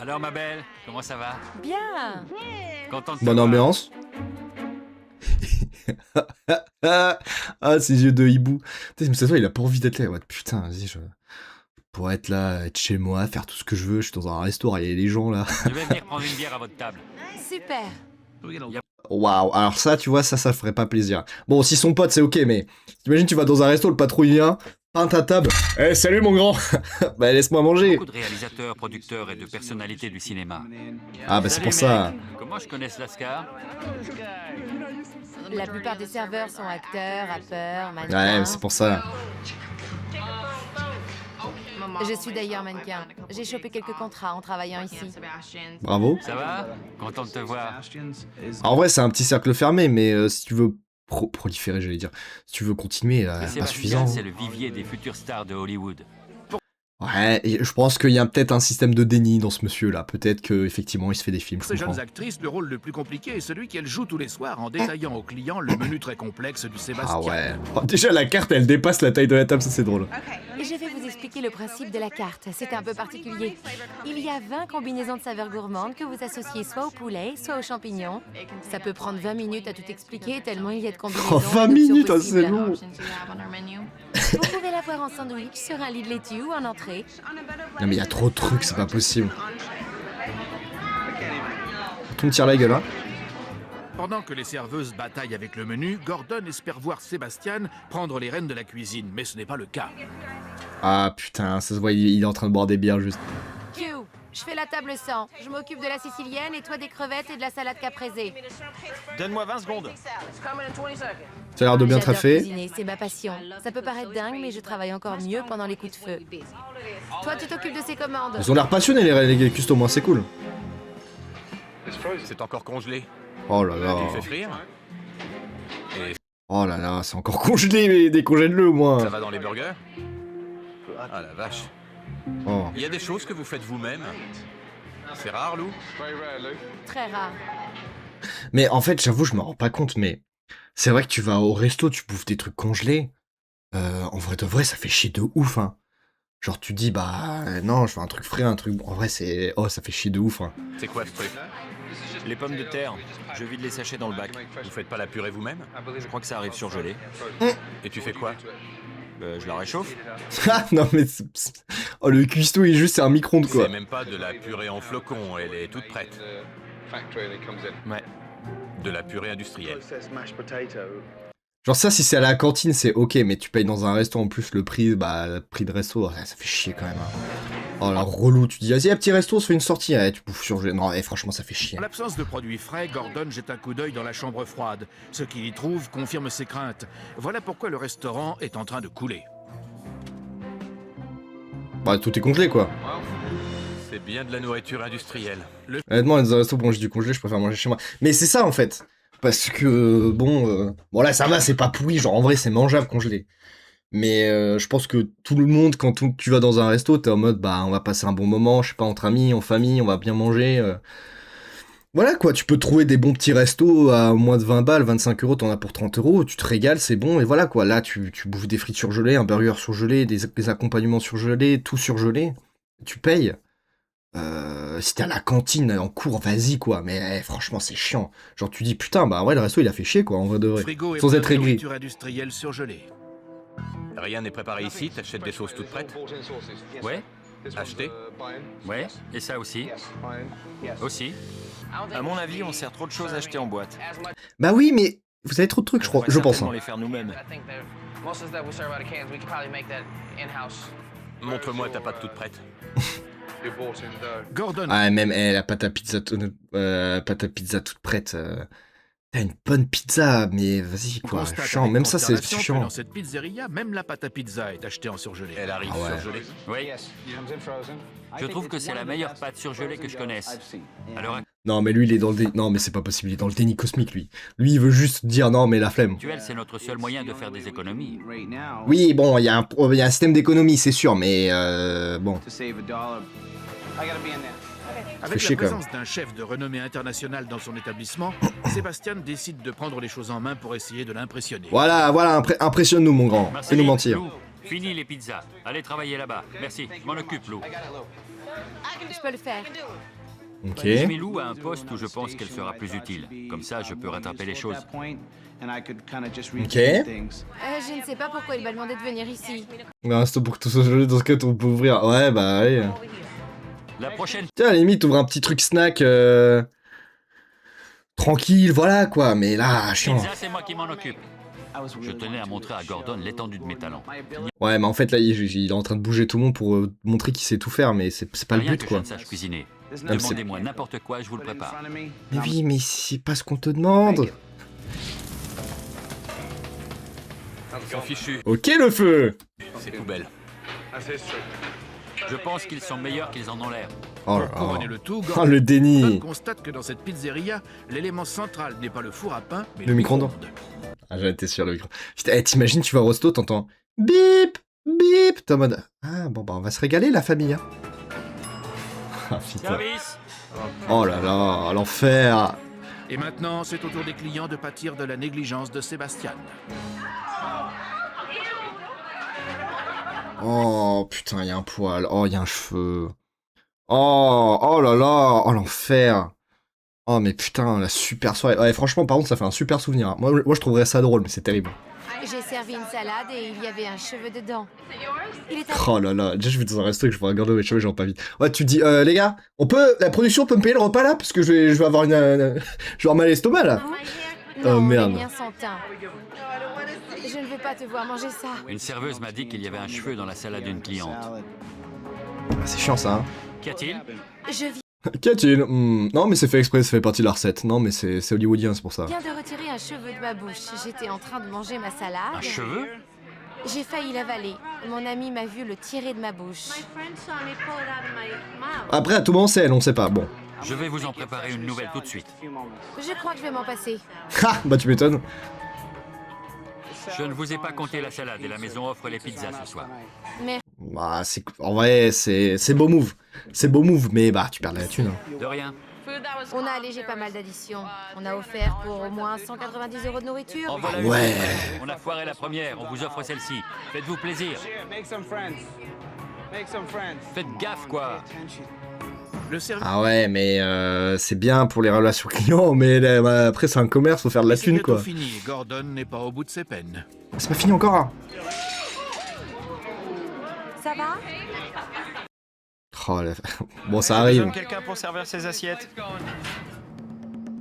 Alors, ma belle, comment ça va? Bien. Contente de te Bonne voir. ambiance. Ah, ses yeux de hibou. Putain, mais ça se voit, il a pas envie d'être là. Ouais, putain, vas-y, je pourrais être là, être chez moi, faire tout ce que je veux. Je suis dans un restaurant, il y a les gens là. Je vais venir prendre une bière à votre table. Super. Waouh, alors ça, tu vois, ça ferait pas plaisir. Bon, si son pote, c'est ok, mais t'imagines, tu vas dans un resto, le patron il vient, peint ta table. Eh, salut mon grand. Bah, laisse-moi manger. Beaucoup de réalisateurs, producteurs et de personnalités du cinéma. Ah, bah, c'est Salut, pour ça. mec. Comment je connais ce lascar? La plupart des serveurs sont acteurs, rappeurs, Ouais, mannequins. mais c'est pour ça. Je suis d'ailleurs mannequin. J'ai chopé quelques contrats en travaillant ici. Bravo. Ça va? Content de te voir. En vrai, c'est un petit cercle fermé, mais si tu veux proliférer, j'allais dire, si tu veux continuer, Et pas Sébastien, suffisant. c'est le vivier des futures stars de Hollywood. Ouais, et je pense qu'il y a peut-être un système de déni dans ce monsieur-là. Peut-être qu'effectivement, il se fait des films, Pour je ces comprends. jeunes actrices, le rôle le plus compliqué est celui qu'elles jouent tous les soirs en détaillant aux clients le menu très complexe du Sébastien. Ah ouais. Oh, déjà, la carte, elle dépasse la taille de la table, ça c'est drôle. Et je vais vous expliquer le principe de la carte. C'est un peu particulier. Il y a 20 combinaisons de saveurs gourmandes que vous associez soit au poulet, soit aux champignons. Ça peut prendre 20 minutes à tout expliquer tellement il y a de combinaisons. Oh, 20 et d'options minutes, ah, possibles. c'est long. Vous pouvez l'avoir en sandwich, sur un lit de laitue ou en entrée. Non, mais il y a trop de trucs, c'est pas possible. Tout me tire la gueule, hein. Pendant que les serveuses bataillent avec le menu, Gordon espère voir Sébastien prendre les rênes de la cuisine, mais ce n'est pas le cas. Ah putain, ça se voit, il est en train de boire des bières juste. Q, je fais la table 100. Je m'occupe de la sicilienne et toi des crevettes et de la salade caprese. Donne-moi 20 secondes. Ça a l'air de bien J'adore traffer. cuisiner, c'est ma passion. Ça peut paraître dingue, mais je travaille encore mieux pendant les coups de feu. Toi, tu t'occupes de ces commandes. Ils ont l'air passionnés, les custos, moi, c'est cool. C'est encore congelé. Oh là Tu là. le fais frire? Et Oh là là, c'est encore congelé, mais décongèle-le au ça moins. va dans les burgers? Ah la vache. Oh. Il y a des choses que vous faites vous-même? C'est rare, Lou? Très rare. Mais en fait, j'avoue, je me rends pas compte, mais c'est vrai que tu vas au resto, tu bouffes des trucs congelés. En vrai de vrai, ça fait chier de ouf, hein. Genre, tu dis, bah non, je fais un truc frais, un truc. En vrai, c'est. Oh, ça fait chier de ouf, hein. C'est quoi ce truc? Les pommes de terre, je vide les sachets dans le bac. Vous faites pas la purée vous-même? Je crois que ça arrive surgelé. Et tu fais quoi? Je la réchauffe. Ah non, mais. Oh, le cuistot, il est juste, c'est un micro-ondes, quoi. C'est même pas de la purée en flocons, elle est toute prête. Ouais. De la purée industrielle. Genre ça, si c'est à la cantine, c'est ok, mais tu payes dans un resto en plus le prix de resto, ça fait chier quand même. Hein. Oh la relou, tu dis, vas-y, un petit resto, on se fait une sortie, tu bouffes surgelé. Non, franchement, ça fait chier. En l'absence de produits frais, Gordon jette un coup d'œil dans la chambre froide. Ce qu'il y trouve confirme ses craintes. Voilà pourquoi le restaurant est en train de couler. Bah, tout est congelé, quoi. C'est bien de la nourriture industrielle. Honnêtement, dans un resto pour manger du congelé, je préfère manger chez moi. Mais c'est ça, en fait. Parce que, bon là, ça va, c'est pas pourri. Genre, en vrai, c'est mangeable congelé. Mais je pense que tout le monde, quand tu vas dans un resto, t'es en mode, bah, on va passer un bon moment, je sais pas, entre amis, en famille, on va bien manger. Voilà, quoi, tu peux trouver des bons petits restos à moins de 20 balles, 25 euros, t'en as pour 30 euros, tu te régales, c'est bon, et voilà, quoi. Là, tu bouffes des frites surgelées, un burger surgelé, des accompagnements surgelés, tout surgelé. Tu payes. Si t'es à la cantine en cours, vas-y quoi, mais franchement c'est chiant. Genre tu dis putain, bah ouais, le resto il a fait chier quoi, en vrai de vrai. Frigo et Sans être aigri. nourriture industrielle surgelée. Rien n'est préparé ici, t'achètes des sauces toutes prêtes. Ouais, Acheter. ouais, et ça aussi. Aussi. À mon avis, on sert trop de choses achetées en boîte. Bah oui, mais vous avez trop de trucs, je On pense. certainement Hein. les faire nous-mêmes. Montre-moi ta pâte toute prête. Gordon Ah même la pâte à pizza, toute prête. T'as une bonne pizza, mais vas-y quoi, constate chiant. avec Même ça c'est consternation que chiant. dans cette pizzeria, même la pâte à pizza est achetée en surgelé. Elle arrive Ah ouais. surgelée. Oui. Je trouve que c'est la meilleure pâte surgelée que je connaisse. Alors, Non mais lui il est dans le déni. Non mais c'est pas possible, il est dans le déni cosmique lui. Lui il veut juste dire non mais la flemme. actuel, c'est notre seul moyen de faire des économies. Oui bon, il y a un système d'économie c'est sûr, mais bon. Avec chier, la quand même. présence d'un chef de renommée internationale dans son établissement, Sébastien décide de prendre les choses en main pour essayer de l'impressionner. Voilà, impressionne-nous mon grand, Merci. fais-nous mentir. Lou, fini les pizzas. Allez travailler là-bas. Merci. Je m'en occupe, Lou. Je peux le faire. Ok. J'ai mis Lou à un poste où je pense qu'elle sera plus utile. Comme ça, je peux rattraper les choses. Ok. Je ne sais pas pourquoi il m'a demandé de venir ici. Non, c'est pour que tout soit gelé, dans ce cas on peut ouvrir. Ouais bah allez. La prochaine Tiens, à la limite, ouvre un petit truc snack tranquille, voilà quoi, mais là, chiant. pizza, c'est moi qui m'en occupe. Je tenais à montrer à Gordon l'étendue de mes talents. Ouais, mais en fait, là, il est en train de bouger tout le monde pour montrer qu'il sait tout faire, mais c'est pas le Rien but que je quoi. ne sache cuisiner. mais c'est- Demandez-moi n'importe quoi, je vous le prépare. Mais oui, mais c'est pas ce qu'on te demande. Sont fichus. Ok, le feu. C'est poubelle. Je pense qu'ils sont meilleurs qu'ils en ont l'air. Oh là Pour couronner là. le tout, Oh, Gordon le déni. constate que dans cette pizzeria, l'élément central n'est pas le four à pain, mais Le micro-ondes. Ah, j'en étais sûr, le micro. Putain, t'imagines, tu vas au resto, t'entends bip, bip. T'es en mode, ah bon, bah, on va se régaler, la famille. Hein. Ah, putain. Service. Oh là là, l'enfer. Et maintenant, c'est au tour des clients de pâtir de la négligence de Sébastien. Oh putain, il y a un poil. Oh, il y a un cheveu. Oh là là. Oh l'enfer. Oh mais putain, la super soirée. Ouais, franchement, par contre, ça fait un super souvenir. Hein. Moi, je trouverais ça drôle, mais c'est terrible. J'ai servi une salade et il y avait un cheveu dedans. Il était Oh là là. Déjà, je vais dans un resto et que je vois un gars mes cheveux, j'en pas vite. Ouais, tu dis, les gars, la production peut me payer le repas là? Parce que je vais avoir je vais avoir mal à l'estomac là. Non, Oh, merde. les miens sont teints. Je ne veux pas te voir manger ça. Une serveuse m'a dit qu'il y avait un cheveu dans la salade d'une cliente. C'est chiant ça, hein. Qu'y a-t-il? Je Qu'y a-t-il? Non, mais c'est fait exprès, ça fait partie de la recette. Non, mais c'est hollywoodien, c'est pour ça. viens de retirer un cheveu de ma bouche. J'étais en train de manger ma salade. Un cheveu? J'ai failli l'avaler. Mon ami m'a vu le tirer de ma bouche. Après, à tout moment, c'est elle, on sait pas. Bon. Je vais vous en préparer une nouvelle tout de suite. Je crois que je vais m'en passer. Ha, bah tu m'étonnes. Je ne vous ai pas compté la salade et la maison offre les pizzas ce soir. Bah, en vrai, c'est beau move. C'est beau move, mais bah, tu perds de la thune. Hein. De rien. On a allégé pas mal d'additions. On a offert pour au moins 190 € de nourriture. En voilà Ah une ouais. autre. On a foiré la première, on vous offre celle-ci. Faites-vous plaisir. Faites gaffe quoi. Le service Ah ouais, mais c'est bien pour les relations clients, mais bah, après, c'est un commerce, faut faire de la est thune, bientôt quoi. fini. Gordon n'est pas au bout de ses peines. C'est pas fini encore, hein. Ça va? Oh, bon, ça arrive. Quelqu'un pour servir ses assiettes.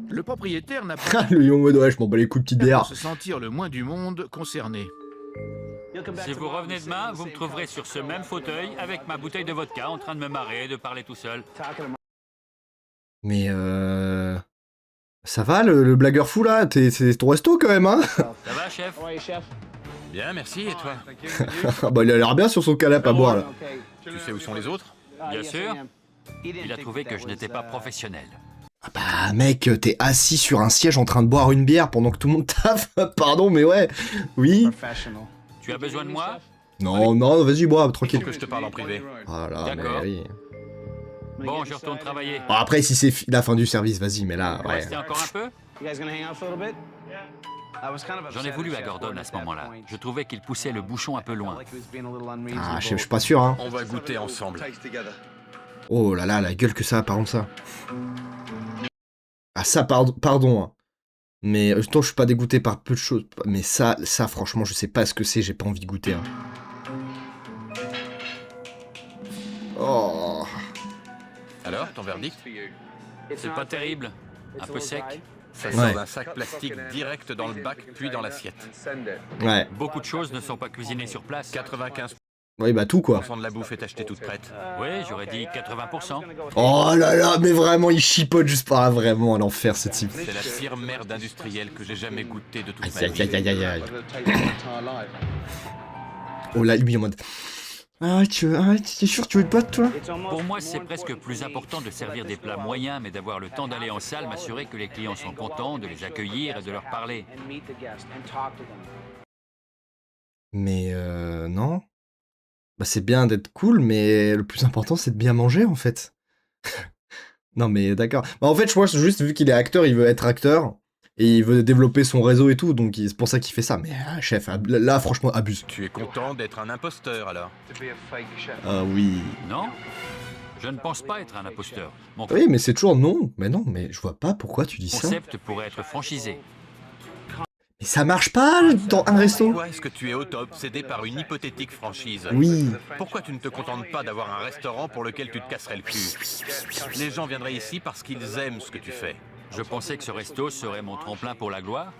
Le propriétaire n'a pas Le lion en mode ouais, je m'en bats les coups de petite de bière. se sentir le moins du monde concerné. Si vous revenez demain, vous me trouverez sur ce même fauteuil avec ma bouteille de vodka en train de me marrer, de parler tout seul. Mais ça va le blagueur fou là? C'est ton resto quand même, hein? Ça va, chef? Bien, merci, et toi? Bah il a l'air bien sur son canapé à boire là. Tu sais où sont les autres? Bien sûr. Il a trouvé que je n'étais pas professionnel. Ah bah mec, t'es assis sur un siège en train de boire une bière pendant que tout le monde taffe. Pardon, mais ouais. Oui. Tu as besoin de moi? Non, non, vas-y, bois, Faut tranquille. que je te parle en privé. Voilà, mais D'accord. oui. Bon, je retourne travailler. Bon, après, si c'est la fin du service, vas-y, mais là, Vous ouais. restez encore un peu? J'en ai voulu à Gordon à ce moment-là. Je trouvais qu'il poussait le bouchon un peu loin. Ah, je suis pas sûr, hein. On va goûter ensemble. Oh là là, la gueule que ça a, par contre, ça. Ah, ça, pardon, hein. Mais autant je suis pas dégoûté par peu de choses. Mais ça, franchement, je sais pas ce que c'est, j'ai pas envie de goûter, hein. Oh. Alors, ton verdict? C'est pas terrible. Un peu sec. Ça Ouais. sort d'un sac plastique direct dans le bac, puis dans l'assiette. Ouais. Beaucoup de choses ne sont pas cuisinées sur place. 95% Oui, bah tout, quoi. de la bouffe est achetée toute prête. Oui, j'aurais dit 80%. Oh là là, mais vraiment, il chipote juste pas. Ah, vraiment, à l'enfer, ce type. C'est la pire merde industrielle que j'ai jamais goûtée de toute Aïe, ma aïe, vie. aïe, aïe, aïe, aïe. Oh là, lui, en mode... Ah, t'es sûr, tu veux une boîte, toi? Pour moi, c'est presque plus important de servir des plats moyens, mais d'avoir le temps d'aller en salle, m'assurer que les clients sont contents, de les accueillir et de leur parler. Mais non. Bah c'est bien d'être cool, mais le plus important c'est de bien manger en fait. Non mais d'accord. Bah en fait je vois juste vu qu'il est acteur, il veut être acteur et il veut développer son réseau et tout, donc c'est pour ça qu'il fait ça. Mais chef, là franchement abuse. Tu es content d'être un imposteur alors? Ah oui. Non? Je ne pense pas être un imposteur. Mon Oui mais c'est toujours non. Mais non, mais je vois pas pourquoi tu dis ça. concept pourrait être franchisé. Mais ça marche pas dans un resto. Pourquoi est-ce que tu es auto-obsédé par une hypothétique franchise? Oui. Pourquoi tu ne te contentes pas d'avoir un restaurant pour lequel tu te casserais le cul? Les gens viendraient ici parce qu'ils aiment ce que tu fais. Je pensais que ce resto serait mon tremplin pour la gloire.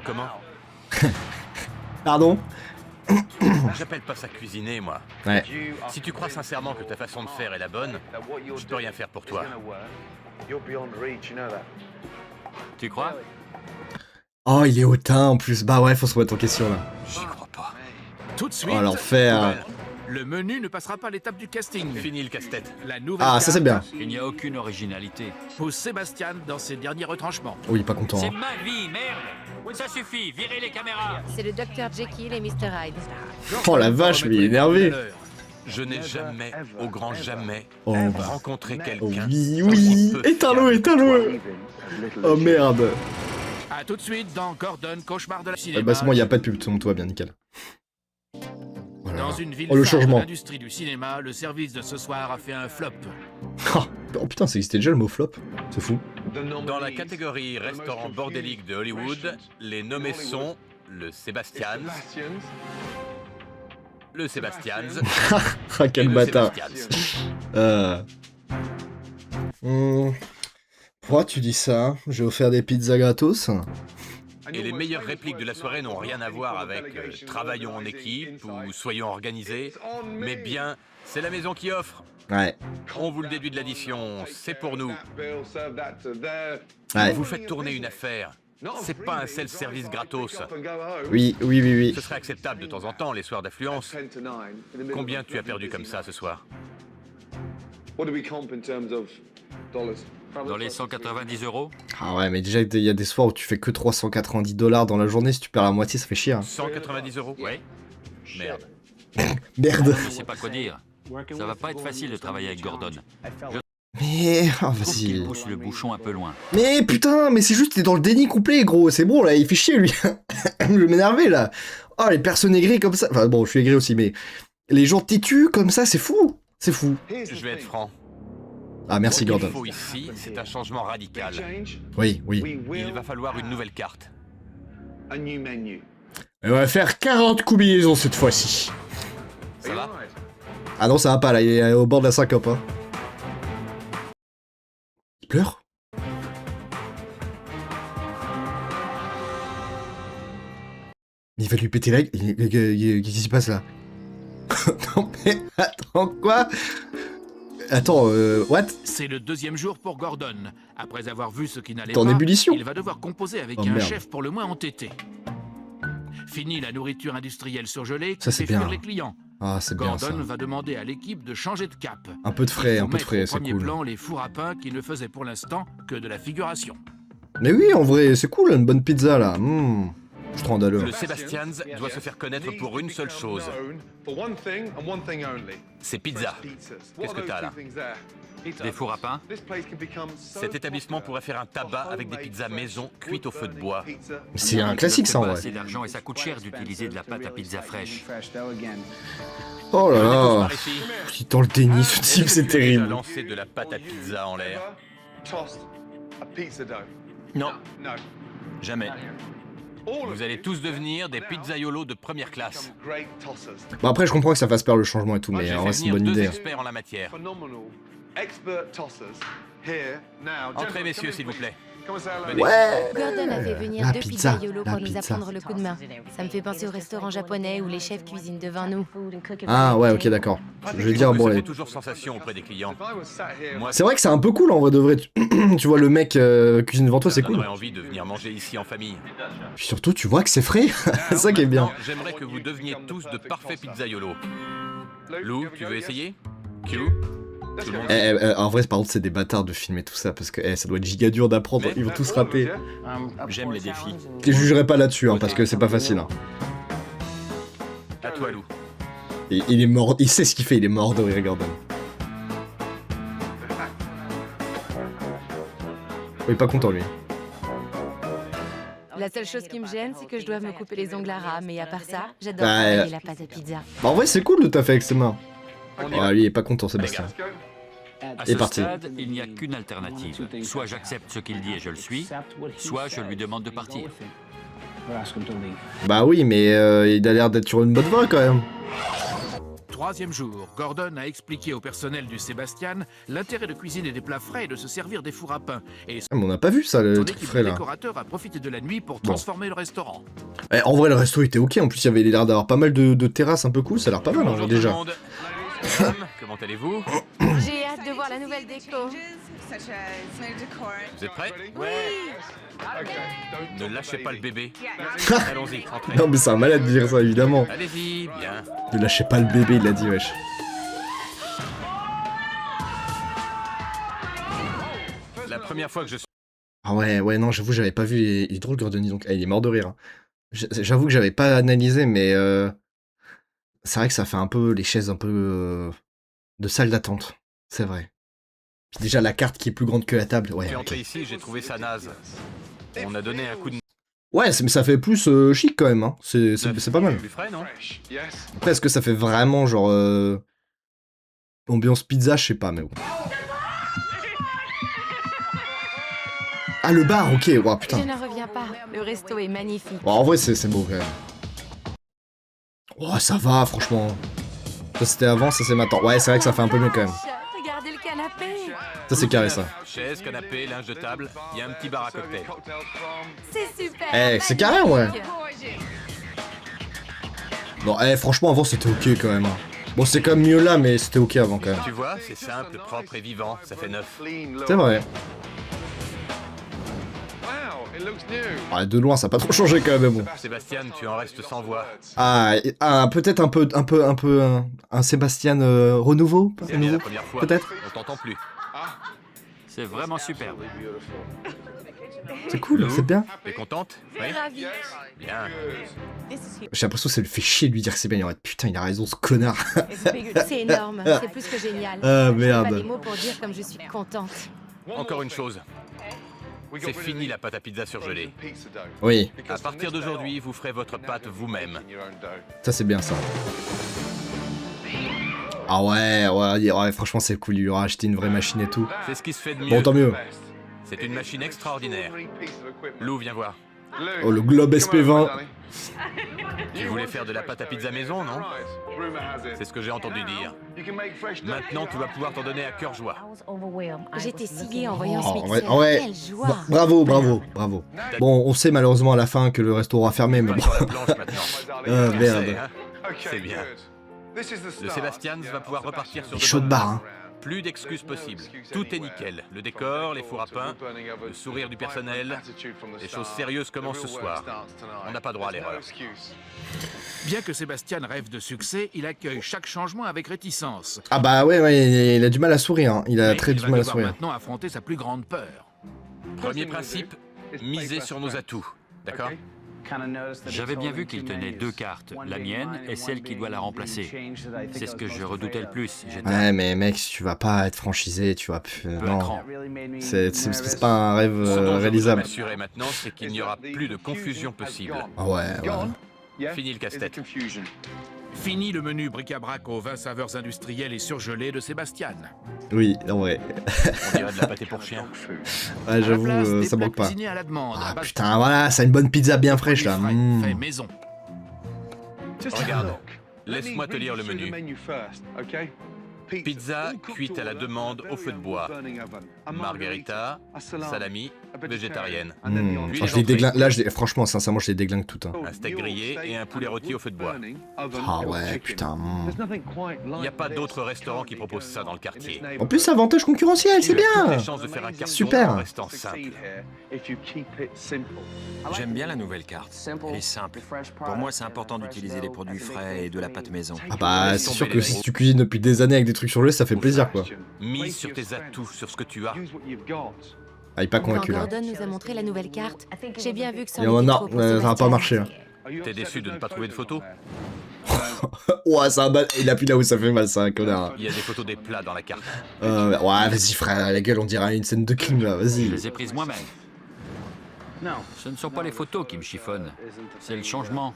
Comment? Pardon. J'appelle pas ça cuisiner, moi. Ouais. Si tu crois sincèrement que ta façon de faire est la bonne, je peux rien faire pour toi. Tu crois? Oh il est hautain en plus. Bah ouais, faut se remettre en question là. J'y crois pas. Tout de suite, Oh l'enfer. le menu ne passera pas l'étape du casting. Fini le casse-tête. La nouvelle Ah ça c'est bien. Il n'y a aucune originalité. Pose Sébastien dans ses derniers retranchements. Oui pas content. C'est Hein. ma vie, merde! Ça suffit, virez les caméras! C'est le Dr Jekyll et Mr Hyde. Oh la vache, mais il est énervé. Je n'ai jamais, au grand jamais, Oh, rencontré oh quelqu'un. oui, oui. Éteins-le, éteins-le. Oh merde. A tout de suite dans Gordon, cauchemar de la cinéma. Bah c'est bon, y a pas de pub, tout va bien, nickel. Voilà. Dans une ville Oh le phare de changement. l'industrie du cinéma, le service de ce soir a fait un flop. Oh putain, ça existait déjà le mot flop. C'est fou. Dans la catégorie restaurant bordélique de Hollywood, les nommés sont le Sebastian's, le Sebastian's Ah et quel le bâtard. Sebastian's. Pourquoi tu dis ça? J'ai offert des pizzas gratos. Et les meilleures répliques de la soirée n'ont rien à voir avec travaillons en équipe ou soyons organisés, mais bien c'est la maison qui offre. Ouais. On vous le déduit de l'addition, c'est pour nous. Ouais. Vous faites tourner une affaire. C'est pas un self-service gratos. Oui, oui, oui, oui. Ce serait acceptable de temps en temps, les soirs d'affluence. Combien tu as perdu comme ça ce soir? Dans les 190 €? Ah ouais, mais déjà, il y a des soirs où tu fais que 390 $ dans la journée. Si tu perds la moitié, ça fait chier. Hein. 190 €? Ouais. Merde. Merde. Je sais pas quoi dire. Ça va pas être facile de travailler avec Gordon. Mais... Oh, Je trouve qu'il vas-y. pousse le bouchon un peu loin. Mais putain, mais c'est juste, t'es dans le déni complet, gros. C'est bon, là, il fait chier, lui. Je vais m'énerver, là. Oh, les personnes aigries comme ça. Enfin, bon, je suis aigri aussi, mais... Les gens têtus comme ça, c'est fou. C'est fou. Je vais être franc. Ah, merci, Ce qu'il Gordon. faut ici, c'est un changement radical. Oui, oui. Il va falloir une nouvelle carte. Et on va faire 40 combinaisons cette fois-ci. Ça va? Ah non, ça va pas, là. Il est au bord de la syncope, hein. Il pleure? il va lui péter la gueule. Qu'est-ce qui se passe là? Non mais attends, quoi? Attends, what? C'est le deuxième jour pour Gordon. Après avoir vu ce qui n'allait T'es en pas, ébullition. il va devoir composer avec Oh, un merde. chef pour le moins entêté. Fini la nourriture industrielle surgelée qui Ça, c'est fait fuir bien. les clients. Ah, c'est bien ça. Gordon va demander à l'équipe de changer de cap. Un peu de frais, Faut un peu de mettre frais, au c'est premier cool. plan les fours à pain qui ne faisaient pour l'instant que de la figuration. Mais oui, en vrai, c'est cool, une bonne pizza là. Je te rends à l'heure. Le Sebastian's doit se faire connaître pour une seule chose. C'est pizza. Qu'est-ce que t'as là? Des fours à pain? Cet établissement pourrait faire un tabac avec des pizzas maison cuites au feu de bois. C'est un classique ça en Pas vrai. assez d'argent et ça coûte cher d'utiliser de la pâte à pizza fraîche. Oh là Venez tous là. par ici. Putain, le déni, ce type, c'est Déjà terrible. lancé de la pâte à pizza en l'air. Non, jamais. Vous allez tous devenir des pizzaiolos de première classe. Bon, après, je comprends que ça fasse peur le changement et tout, mais J'ai en fait vrai, c'est une venir bonne deux idée. experts en la matière. Entrez, messieurs, s'il vous plaît. Venez. Ouais. Gordon a fait venir La deux pizza, pizzaiolos la pour nous pizza. apprendre le coup de main. Ça me fait penser au restaurant japonais où les chefs cuisinent devant nous. Ah ouais, ok, d'accord. Je vais dire, bon, Ça fait allez. toujours sensation auprès des clients. Moi, C'est vrai que c'est un peu cool en vrai de vrai. Tu vois le mec cuisine devant toi, c'est ça cool. donnerait envie de venir manger ici en famille. Puis surtout, tu vois que c'est frais. C'est ça qui est bien. Maintenant, j'aimerais que vous deveniez tous de parfaits pizzaiolos. Lou, tu veux essayer? Q? Tout le monde? En vrai, par contre, c'est des bâtards de filmer tout ça parce que ça doit être giga dur d'apprendre. Ils vont tous rater. J'aime les défis. Je jugerai pas là-dessus parce que c'est pas facile. Hein. À toi, Lou. Et il est mort. Il sait ce qu'il fait. Il est mort de rire, Gordon. Il est pas content lui. La seule chose qui me gêne, c'est que je dois me couper les ongles à ras, mais à part ça, j'adore Bah, travailler la pâte à pizza. Bah, en vrai, c'est cool de taffer avec ses mains. On y Ah, va. lui, il est pas content, Sébastien. À Et ce parti. stade, il n'y a qu'une alternative. Soit j'accepte ce qu'il dit et je le suis, soit je lui demande de partir. Bah oui, mais il a l'air d'être sur une bonne voie quand même. Troisième jour, Gordon a expliqué au personnel du Sébastien l'intérêt de cuisiner des plats frais et de se servir des fours à pain. Et Ah, mais on n'a pas vu ça, le son truc équipe frais de là. décorateurs a profité de la nuit pour transformer le restaurant. En vrai, le resto était ok. En plus, il y avait l'air d'avoir pas mal de terrasses un peu cool. Ça a l'air pas mal en Bonjour vrai, tout le déjà. monde. Mesdames, comment allez-vous? J'ai hâte de voir la nouvelle déco. Vous êtes prêts? Ne lâchez pas le bébé. Allons-y, entrez. Non, mais c'est un malade de dire ça, évidemment. Allez-y, bien. Ne lâchez pas le bébé, il l'a dit, wesh. La première fois que je suis... Ah ouais, non, j'avoue, j'avais pas vu. Il est drôle, Gordon, dis donc. Ah, il est mort de rire. Hein. J'avoue que j'avais pas analysé, mais c'est vrai que ça fait un peu les chaises un peu de salle d'attente. C'est vrai. Puis déjà, la carte qui est plus grande que la table. Ouais, suis ok. entré ici, j'ai trouvé ça naze. On a donné un coup de... Ouais, mais ça fait plus chic quand même. Hein. C'est pas mal. Plus frais, non? Après, est-ce que ça fait vraiment genre ambiance pizza, je sais pas, mais bon. Ah, le bar, ok, wow, Je putain. n'en reviens pas. Le resto est magnifique. Bon, en vrai, c'est beau quand même. Oh, ça va, franchement. Ça c'était avant, ça c'est maintenant. Ouais, c'est vrai que ça fait un peu mieux quand même. Regardez le canapé. Ça c'est carré ça. Chaise, canapé, linge de table, il y a un petit bar à cocktail. C'est super. Eh, c'est carré, ouais. Non, franchement, avant c'était ok quand même. Hein. Bon, c'est quand même mieux là, mais c'était ok avant quand même. Tu vois, c'est simple, propre et vivant, ça fait neuf. C'est vrai. Ah, de loin, ça a pas trop changé quand même, mais bon. Sébastien, tu en restes sans voix. Peut-être un Sébastien renouveau, C'est bien la première fois. peut-être. On t'entend plus. C'est vraiment superbe. C'est cool, c'est bien. T'es contente? Oui. Ravi. Bien. J'ai l'impression que ça le fait chier de lui dire que c'est bien. Il aurait putain, il a raison, ce connard. C'est énorme. C'est plus que génial. Ah, Je n'ai pas merde. des mots pour dire comme je suis contente. Encore une chose. C'est fini la pâte à pizza surgelée. Oui, À partir d'aujourd'hui, vous ferez votre pâte vous-même. ça c'est bien ça. Ah ouais, franchement c'est cool, il lui aura acheté une vraie machine et tout. C'est ce qui se fait de mieux. Bon, tant mieux. C'est une machine extraordinaire. Lou, viens voir. Oh, le Globe SP20. Tu voulais faire de la pâte à pizza maison, non? C'est ce que j'ai entendu dire. Maintenant, tu vas pouvoir t'en donner à cœur joie. J'étais sciée en voyant ce Oh, mixeur. ouais. Quelle joie. Bravo. Bon, on sait malheureusement à la fin que le restaurant a fermé, mais bon. Sur la planche maintenant. Tu Merde. sais, hein? C'est bien. Le Sébastian va pouvoir repartir sur Les de chauds de bonnes barre, hein. Plus d'excuses possibles. Tout est nickel. Le décor, les fours à pain, le sourire du personnel. Les choses sérieuses commencent ce soir. On n'a pas droit à l'erreur. Bien que Sébastien rêve de succès, il accueille chaque changement avec réticence. Ah bah ouais, il a du mal à sourire, hein. Il a Mais très il du va mal à devoir sourire. maintenant affronter sa plus grande peur. Premier principe, miser sur nos atouts. D'accord? J'avais bien vu qu'il tenait 2 cartes, la mienne et celle qui doit la remplacer. C'est ce que je redoutais le plus. J'étais Ouais, mais mec, si tu vas pas être franchisé, tu vas... un peu à Non, cran. c'est pas un rêve Ce dont je voudrais réalisable. m'assurer maintenant, c'est qu'il n'y aura plus de confusion possible. Ah ouais. Fini le casse-tête. Fini le menu bric-à-brac aux 20 saveurs industrielles et surgelées de Sébastien. Oui, en vrai. On dirait de la pâté pour chien. Ouais, À la j'avoue, place, des ça plats manque pas. cuisinés à la demande, à Ah base putain, voilà, c'est une bonne pizza bien fraîche là. de frais, Mmh. fait maison. Regarde, laisse-moi te lire le menu. Pizza cuite à la demande au feu de bois. Margherita, salami, végétarienne. Mmh. Puis Oh, les je les entrées. déglingue. Là, franchement, sincèrement, je les déglingue toutes. Hein. Un steak grillé et un poulet rôti au feu de bois. Ah ouais, putain. Il n'y a pas d'autres restaurants qui proposent ça dans le quartier. En plus, c'est avantage concurrentiel, c'est Tu as toutes bien. les chances de faire un carton Super. en restant simple. J'aime bien la nouvelle carte. Elle est simple. Pour moi, c'est important d'utiliser des produits frais et de la pâte maison. Ah bah, c'est sûr que si tu cuisines depuis des années avec des trucs surgelés, ça fait plaisir quoi. Mise sur tes atouts, sur ce que tu as. Ah, il est pas Quand convaincu là. Gordon nous a montré la nouvelle carte, j'ai bien vu que ça Et en était non, trop pour ça va pas Sébastien. marcher. Hein. T'es déçu de ne pas trouver de photos? Ouah, ça a il appuie là où ça fait mal, ça, un connard. Il y a des photos des plats dans la carte. Ouais, vas-y frère, la gueule, on dirait une scène de crime là, Je vas-y. les ai prises moi-même. Ce ne sont pas les photos qui me chiffonnent, c'est le changement.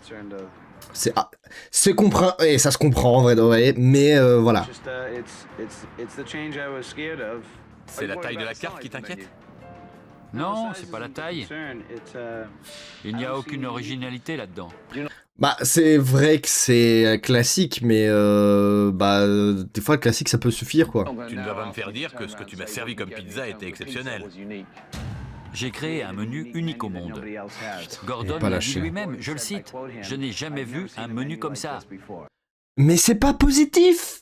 C'est compréhensible, ça se comprend en vrai de vrai, mais voilà. C'est la taille de la carte qui t'inquiète? Non, c'est pas la taille. Il n'y a aucune originalité là-dedans. Bah, c'est vrai que c'est classique, mais des fois, le classique, ça peut suffire, quoi. Tu ne vas pas me faire dire que ce que tu m'as servi comme pizza était exceptionnel. J'ai créé un menu unique au monde. Gordon pas l'a dit lâché. lui-même, je le cite, je n'ai jamais vu un menu comme ça. Mais c'est pas positif!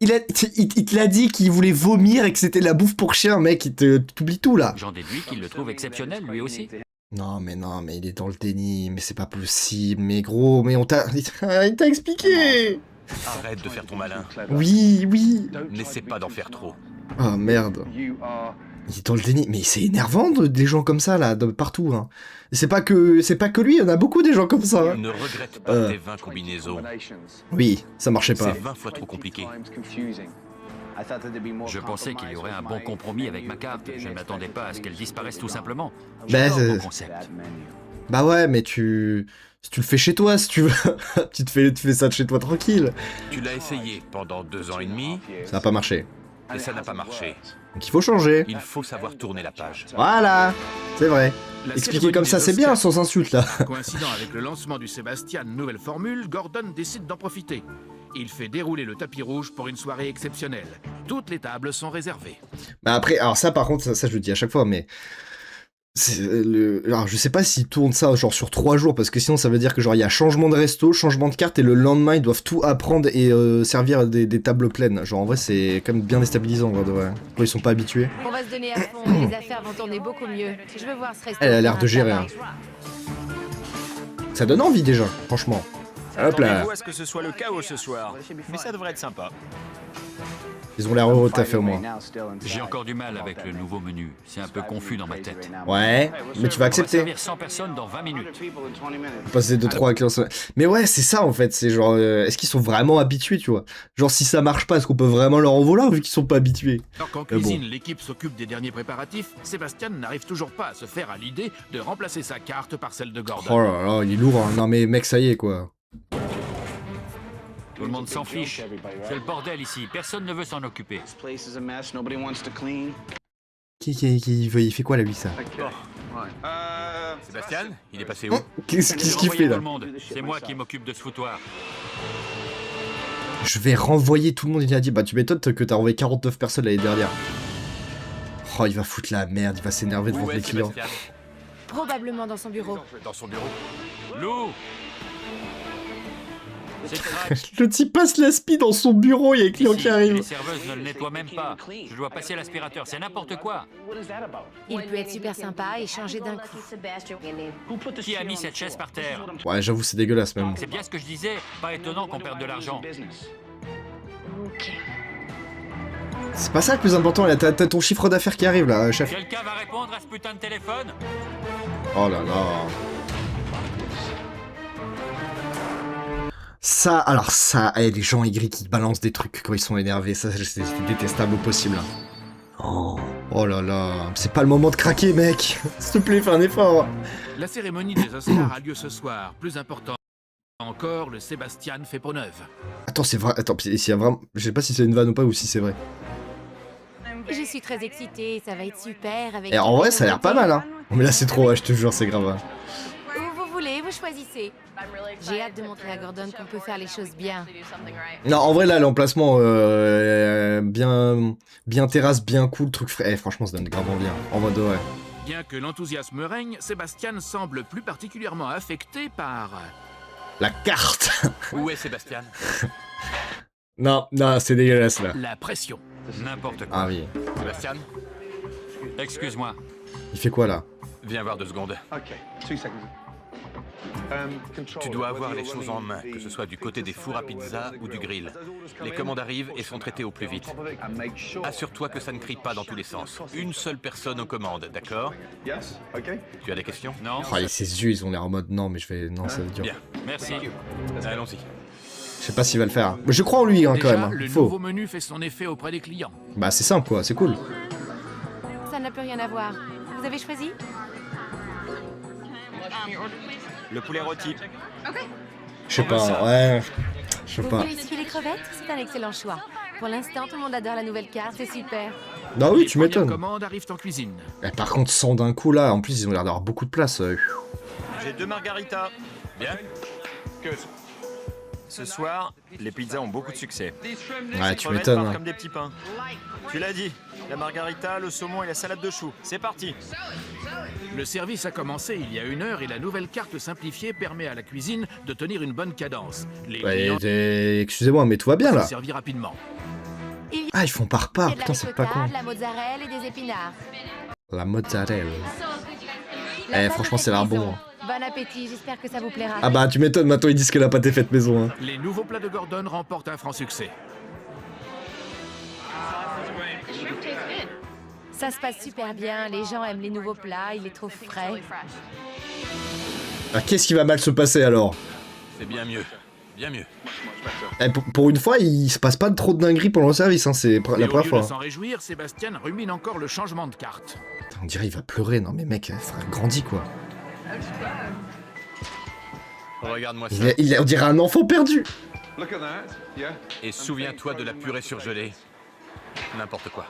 Il te l'a dit qu'il voulait vomir et que c'était la bouffe pour chien, mec, t'oublie tout, là. J'en déduis qu'il le trouve exceptionnel lui aussi. Non, mais il est dans le déni, mais c'est pas possible, mais gros, mais il t'a expliqué! Arrête de faire ton malin. Oui. N'essaie pas d'en faire trop. Oh, merde. Il est dans le déni, mais c'est énervant des gens comme ça là, de partout. Hein. C'est pas que lui, il y en a beaucoup des gens comme ça. Hein. Ne regrette pas tes 20 combinaisons. Oui, ça marchait pas. C'est 20 fois trop compliqué. Je pensais qu'il y aurait un bon compromis avec ma carte. Je ne m'attendais pas à ce qu'elle disparaisse tout simplement. Ben, J'adore mon concept. Bah ouais, mais si tu le fais chez toi, si tu veux, tu fais ça de chez toi tranquille. Tu l'as essayé pendant 2 ans et demi Ça a pas marché. et ça n'a pas marché. Donc il faut changer. Il faut savoir tourner la page. Voilà, c'est vrai. La Expliquer cérémonie comme ça, des c'est bien, Oscars sans insulte là. Coïncidant avec le lancement du Sébastien nouvelle formule, Gordon décide d'en profiter. Il fait dérouler le tapis rouge pour une soirée exceptionnelle. Toutes les tables sont réservées. Bah après, alors ça par contre, ça je le dis à chaque fois, mais alors je sais pas s'ils tournent ça genre sur 3 jours, parce que sinon ça veut dire que genre il y a changement de resto, changement de carte, et le lendemain ils doivent tout apprendre et servir des tables pleines. Genre en vrai c'est quand même bien déstabilisant, de vrai. Ils sont pas habitués. On va se donner à fond, les affaires vont tourner beaucoup mieux. Je veux voir ce restaurant. Elle a l'air de gérer, hein. Ça donne envie déjà, franchement. Hop là, Attendez-vous à ce que ce soit le chaos ce soir, mais ça devrait être sympa. ils ont l'air heureux de taffer au moins. J'ai encore du mal avec le nouveau menu. C'est un peu confus dans ma tête. Ouais, mais tu vas On va accepter. servir 100 personnes dans 20 minutes. Passer 2-3 clients. Mais ouais, c'est ça en fait, c'est genre, est-ce qu'ils sont vraiment habitués, tu vois? Genre si ça marche pas, est-ce qu'on peut vraiment leur en vouloir vu qu'ils sont pas habitués? Alors qu'en Mais bon. cuisine, l'équipe s'occupe des derniers préparatifs, Sébastien n'arrive toujours pas à se faire à l'idée de remplacer sa carte par celle de Gordon. Oh là là, il est lourd, hein. Non mais mec, ça y est quoi. Tout le monde s'en fiche. C'est le bordel ici. Personne ne veut s'en occuper. Il fait quoi là lui ça? Sébastien, il est passé où? Qu'est-ce J'ai qu'il renvoyé fait tout là? le monde. C'est moi qui m'occupe de ce foutoir. Je vais renvoyer tout le monde, il a dit. Bah tu m'étonnes que t'as envoyé 49 personnes l'année dernière. Oh, il va foutre la merde, il va s'énerver devant Où est les clients. Sébastien? Probablement dans son bureau. Dans son bureau. Lou! C'est crack. Le type passe l'aspi dans son bureau, il y a les clients Ici, qui arrivent. les serveuses ne le nettoient même pas. Je dois passer l'aspirateur, c'est n'importe quoi. Il peut être super sympa et changer d'un coup. Qui a mis cette chaise par terre? Ouais, j'avoue, c'est dégueulasse même. C'est bien ce que je disais. Pas étonnant qu'on perde de l'argent. C'est pas ça le plus important, là, t'as ton chiffre d'affaires qui arrive là, chef. Quelqu'un va répondre à ce putain de téléphone? Oh là là. Ça, alors ça, les gens aigris qui balancent des trucs quand ils sont énervés, ça c'est détestable au possible. Oh là là, c'est pas le moment de craquer mec. S'il te plaît, fais un effort. La cérémonie des Oscars a lieu ce soir. Plus important encore, le Sébastien fait peau neuve. Attends, c'est vrai, attends, s'il y a vraiment... Je sais pas si c'est une vanne ou pas ou si c'est vrai. Je suis très excitée, ça va être super avec... Et en vrai, ça a l'air pas mal hein. Mais là c'est trop, ouais, je te jure, c'est grave. Hein. Où vous voulez, vous choisissez. J'ai hâte de montrer à Gordon qu'on peut faire les choses bien. Non, en vrai, là, l'emplacement, bien terrasse, bien cool, truc frais. Eh, franchement, ça donne grave envie. Hein. En mode, ouais. Bien que l'enthousiasme règne, Sébastien semble plus particulièrement affecté par... La carte. Où est Sébastien? Non, c'est dégueulasse, là. la pression. N'importe quoi. Ah oui. Sébastien, Excuse-moi. Il fait quoi, là? viens voir 2 secondes. Tu dois avoir les choses en main, que ce soit du côté des fours à pizza ou du grill. Les commandes arrivent et sont traitées au plus vite. Assure-toi que ça ne crie pas dans tous les sens. Une seule personne aux commandes, d'accord? Tu as des questions? Non? Oh, et ses yeux, ils ont l'air en mode, non, mais je vais... Non, ça va être dur. Bien, Merci. allons-y. Je sais pas s'il va le faire. Mais je crois en lui, hein, quand Déjà, même. Hein. le Faut. nouveau menu fait son effet auprès des clients. Bah, c'est simple, quoi. C'est cool. Ça n'a plus rien à voir. Vous avez choisi? Le poulet rôti. Je sais pas, ouais... Je sais Vous pas. voulez essayer les crevettes? C'est un excellent choix. Pour l'instant, tout le monde adore la nouvelle carte, c'est super. Bah oui, Les tu premières m'étonnes. commandes arrivent en cuisine. Eh, par contre, sans d'un coup, là, en plus, ils ont l'air d'avoir beaucoup de place. J'ai 2 margaritas. Bien. Ce soir, les pizzas ont beaucoup de succès. Ouais, tu Crevettes m'étonnes. partent Hein. comme des petits pains. Tu l'as dit, la margarita, le saumon et la salade de choux. C'est parti. Le service a commencé il y a 1 heure et la nouvelle carte simplifiée permet à la cuisine de tenir une bonne cadence. Les Ouais, clients excusez-moi, mais tout va bien, se là. servir rapidement. Ah, ils font par Il y a part. de la Putain, c'est pas ricotta, con. de la mozzarella et des épinards. La mozzarella. La pâte franchement, est ça a l'air faite bon. maison. Bon appétit, j'espère que ça vous plaira. Ah bah, tu m'étonnes, maintenant, ils disent que la pâte est faite maison. Hein. Les nouveaux plats de Gordon remportent un franc succès. Ça se passe super bien, les gens aiment les nouveaux plats, il est trop frais. Ah, qu'est-ce qui va mal se passer, alors? C'est bien mieux. Bien mieux. Eh, pour une fois, il se passe pas trop de dingueries pendant le service, hein. C'est Et la au première lieu fois. de s'en réjouir, Sébastien rumine encore le changement de carte. On dirait il va pleurer. Non, mais mec, frère, grandis, quoi. Regarde-moi ça. On dirait un enfant perdu. Et souviens-toi de la purée surgelée. N'importe quoi.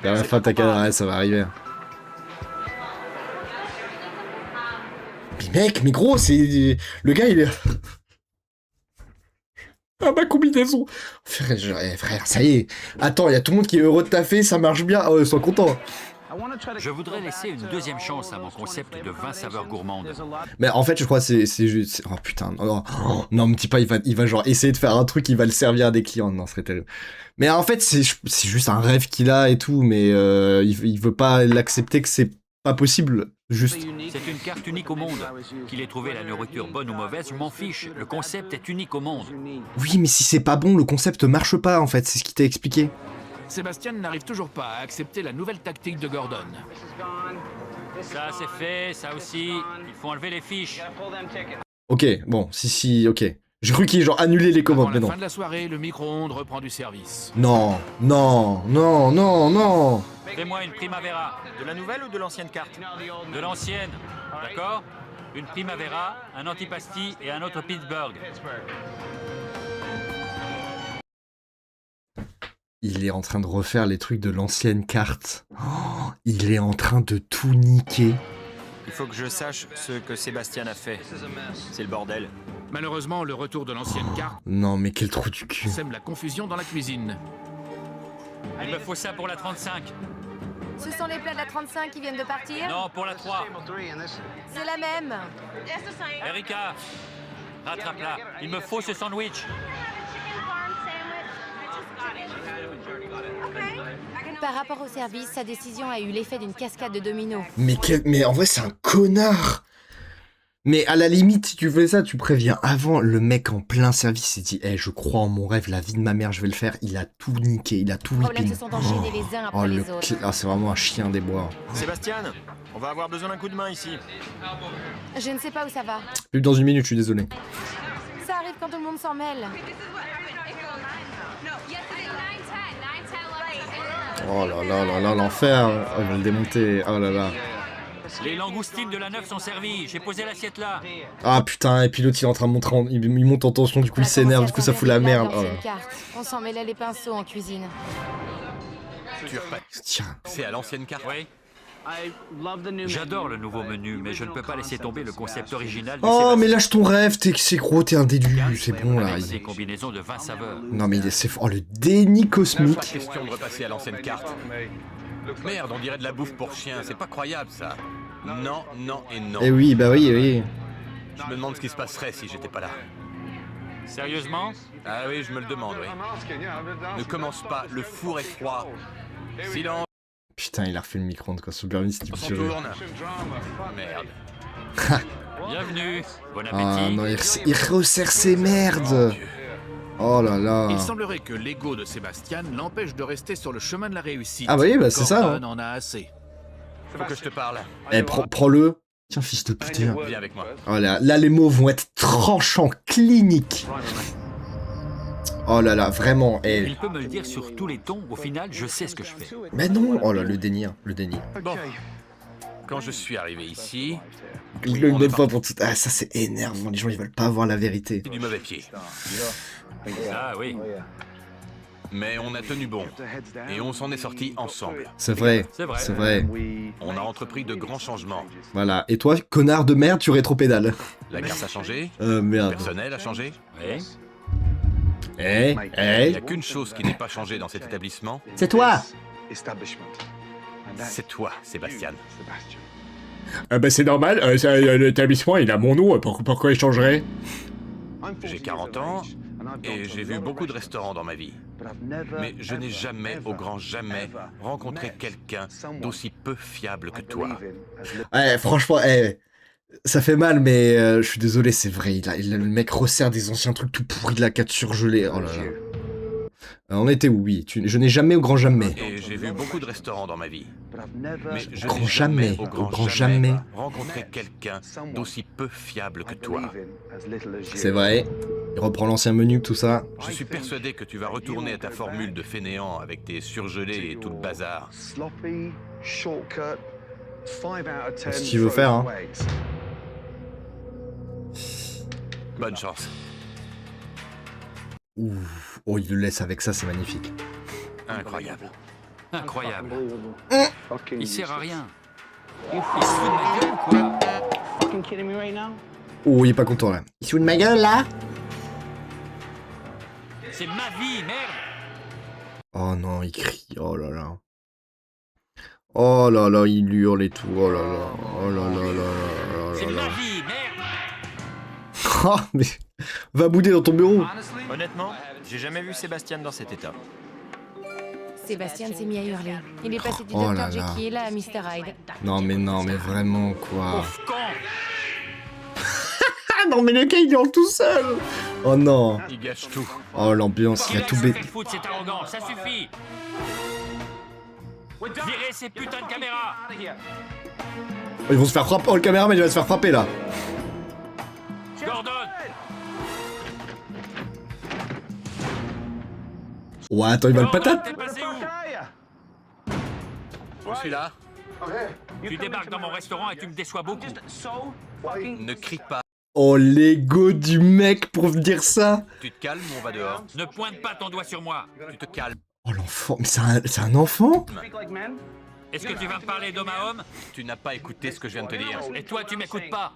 À la fin, t'as qu'à... Ouais, ça va arriver. Mais mec, mais gros, c'est... Le gars, il est... Ah, ma combinaison. Frère, ça y est. Attends, il y a tout le monde qui est heureux de taffer, ça marche bien. Oh, sois content. Je voudrais laisser une deuxième chance à mon concept de 20 saveurs gourmandes. Mais en fait, je crois que c'est juste... Oh putain, non, me dis pas, il va genre essayer de faire un truc, il va le servir à des clients. Non, ce serait terrible. Mais en fait, c'est juste un rêve qu'il a et tout, mais il veut pas l'accepter que c'est pas possible. Juste. C'est une carte unique au monde. Qu'il ait trouvé la nourriture bonne ou mauvaise, je m'en fiche. Le concept est unique au monde. Oui, mais si c'est pas bon, le concept marche pas, en fait. C'est ce qu'il t'a expliqué. Sébastien n'arrive toujours pas à accepter la nouvelle tactique de Gordon. Ça, c'est fait, ça aussi. Il faut enlever les fiches. Ok, bon, si, ok. J'ai cru qu'il genre annulé les Avant commandes, mais la non. fin de la soirée, le micro-ondes reprend du service. Non. Fais-moi une primavera. De la nouvelle ou de l'ancienne carte? De l'ancienne, d'accord? Une primavera, un antipasti et un autre Pittsburgh. Il est en train de refaire les trucs de l'ancienne carte. Oh, il est en train de tout niquer. Il faut que je sache ce que Sébastien a fait. C'est le bordel. Malheureusement, le retour de l'ancienne carte Non, mais quel trou du cul. sème la confusion dans la cuisine. Il me faut ça pour la 35. Ce sont les plats de la 35 qui viennent de partir? Non, pour la 3. C'est la même. Erika, rattrape-la. Il me faut ce sandwich. Par rapport au service, sa décision a eu l'effet d'une cascade de dominos. Mais en vrai, c'est un connard. Mais à la limite, si tu fais ça, tu préviens avant. Le mec en plein service, il dit, je crois en mon rêve, la vie de ma mère, je vais le faire. Il a tout niqué, il a tout Les problèmes whipping. se sont enchaînés les uns après les autres. C'est vraiment un chien des bois. Sébastien, on va avoir besoin d'un coup de main ici. Je ne sais pas où ça va. Plus dans une minute, je suis désolé. Ça arrive quand tout le monde s'en mêle. Oh là là là là, l'enfer. Oh, il va le démonter. Oh là là. Les langoustines de la 9 sont servies. J'ai posé l'assiette là. Ah putain, et puis l'autre il est en train de montrer, il monte en tension, du coup il s'énerve, du coup ça fout la merde. Oh là. On s'en mêlait les pinceaux en cuisine. Tu repars. Tiens. C'est à l'ancienne carte. Oui. J'adore le nouveau menu, mais je ne peux pas laisser tomber le concept original. de Oh Sébastien. mais lâche ton rêve, c'est gros, t'es un déduit, c'est bon là. Avec des combinaisons de 20 saveurs. Non mais c'est oh le déni Pas cosmique. question de repasser à l'ancienne carte. Merde, on dirait de la bouffe pour chien, c'est pas croyable ça. Non, non et non. Eh oui, bah oui, oui. Je me demande ce qui se passerait si j'étais pas là. Sérieusement? Ah oui, je me le demande, oui. Ne commence pas, le four est froid. Silence, Putain, il a refait le micro-ondes quoi, Super Vite, c'est on du tourne. Merde. Bienvenue. Bon Ah appétit. non, il resserre ses merdes. Oh là là. Il semblerait que l'ego de Sébastien l'empêche de rester sur le chemin de la réussite. Ah bah oui, bah c'est ça, Gordon hein. en a assez. Faut que je te parle. Prends-le. Tiens, fils de putain. Viens avec moi. Oh là, là, les mots vont être tranchants, cliniques. Oh là là, vraiment. Il peut me le dire sur tous les tons. Au final, je sais ce que je fais. Mais non. Oh là, le déni, hein, le déni. Bon. Quand je suis arrivé ici, Il le donne pas pour tout. Ah, ça c'est énervant. Les gens, ils veulent pas voir la vérité. c'est du mauvais pied. Ah oui. Mais on a tenu bon. Et on s'en est sortis ensemble. C'est vrai. C'est vrai. C'est vrai. On a entrepris de grands changements. Voilà. Et toi, connard de merde, tu rétropédales. La carte a changé, Euh, le merde. personnel a changé. Oui. Eh, Il n'y a qu'une chose qui n'est pas changée dans cet établissement, c'est toi. c'est toi, Sébastien. Bah c'est normal. L'établissement, il a mon nom. Pourquoi il changerait? J'ai 40 ans et j'ai vu beaucoup de restaurants dans ma vie. Mais je n'ai jamais, au grand jamais, rencontré quelqu'un d'aussi peu fiable que toi. Franchement, ça fait mal, mais je suis désolé, c'est vrai. Le mec resserre des anciens trucs tout pourris de la 4 surgelée. Oh là là. On était où, oui. Je n'ai jamais au grand jamais. Et j'ai vu beaucoup de restaurants dans ma vie. Mais je Grand n'ai jamais, jamais, au grand, au grand jamais, jamais. rencontré quelqu'un d'aussi peu fiable que toi. C'est vrai. Il reprend l'ancien menu, tout ça. Je suis persuadé que tu vas retourner à ta formule de fainéant avec tes surgelés et tout le bazar. C'est ce qu'il veut faire, hein. Bonne chance. Ouh. Oh, il le laisse avec ça, c'est magnifique. Incroyable. Incroyable. Il sert à rien. Il se fout de ma gueule ou quoi? Oh, il est pas content là. Il se fout de ma gueule là? C'est ma vie, merde. Oh non, il crie. Oh là là. Oh là là, il hurle et tout. Oh là là. Oh là là là là C'est là ma là. vie, merde. Oh, mais va bouder dans ton bureau. Honnêtement, j'ai jamais vu Sébastien dans cet état. Sébastien s'est mis à hurler. Il est passé du Oh Dr. là là. Jekyll à Mr. Hyde. Non mais vraiment quoi. Pauvre con. Ah non mais le gars il hurle tout seul. Oh non. Il gâche tout. Oh l'ambiance, il a tout Laisse bête. qu'il fout de cette arrogance, ça suffit. Virez ces putains de caméras. Ils vont se faire frapper. Oh le caméraman il va se faire frapper là. Gordon. Ouais attends il va le patate. T'es passé où? Je suis là. Tu débarques dans mon restaurant et tu me déçois beaucoup. Ne crie pas. Oh l'ego du mec pour dire ça. Tu te calmes ou on va dehors? Ne pointe pas ton doigt sur moi. Tu te calmes. Oh l'enfant, mais c'est un enfant? Est-ce que tu vas me parler d'homme à homme? Tu n'as pas écouté ce que je viens de te dire. Et toi, tu m'écoutes pas?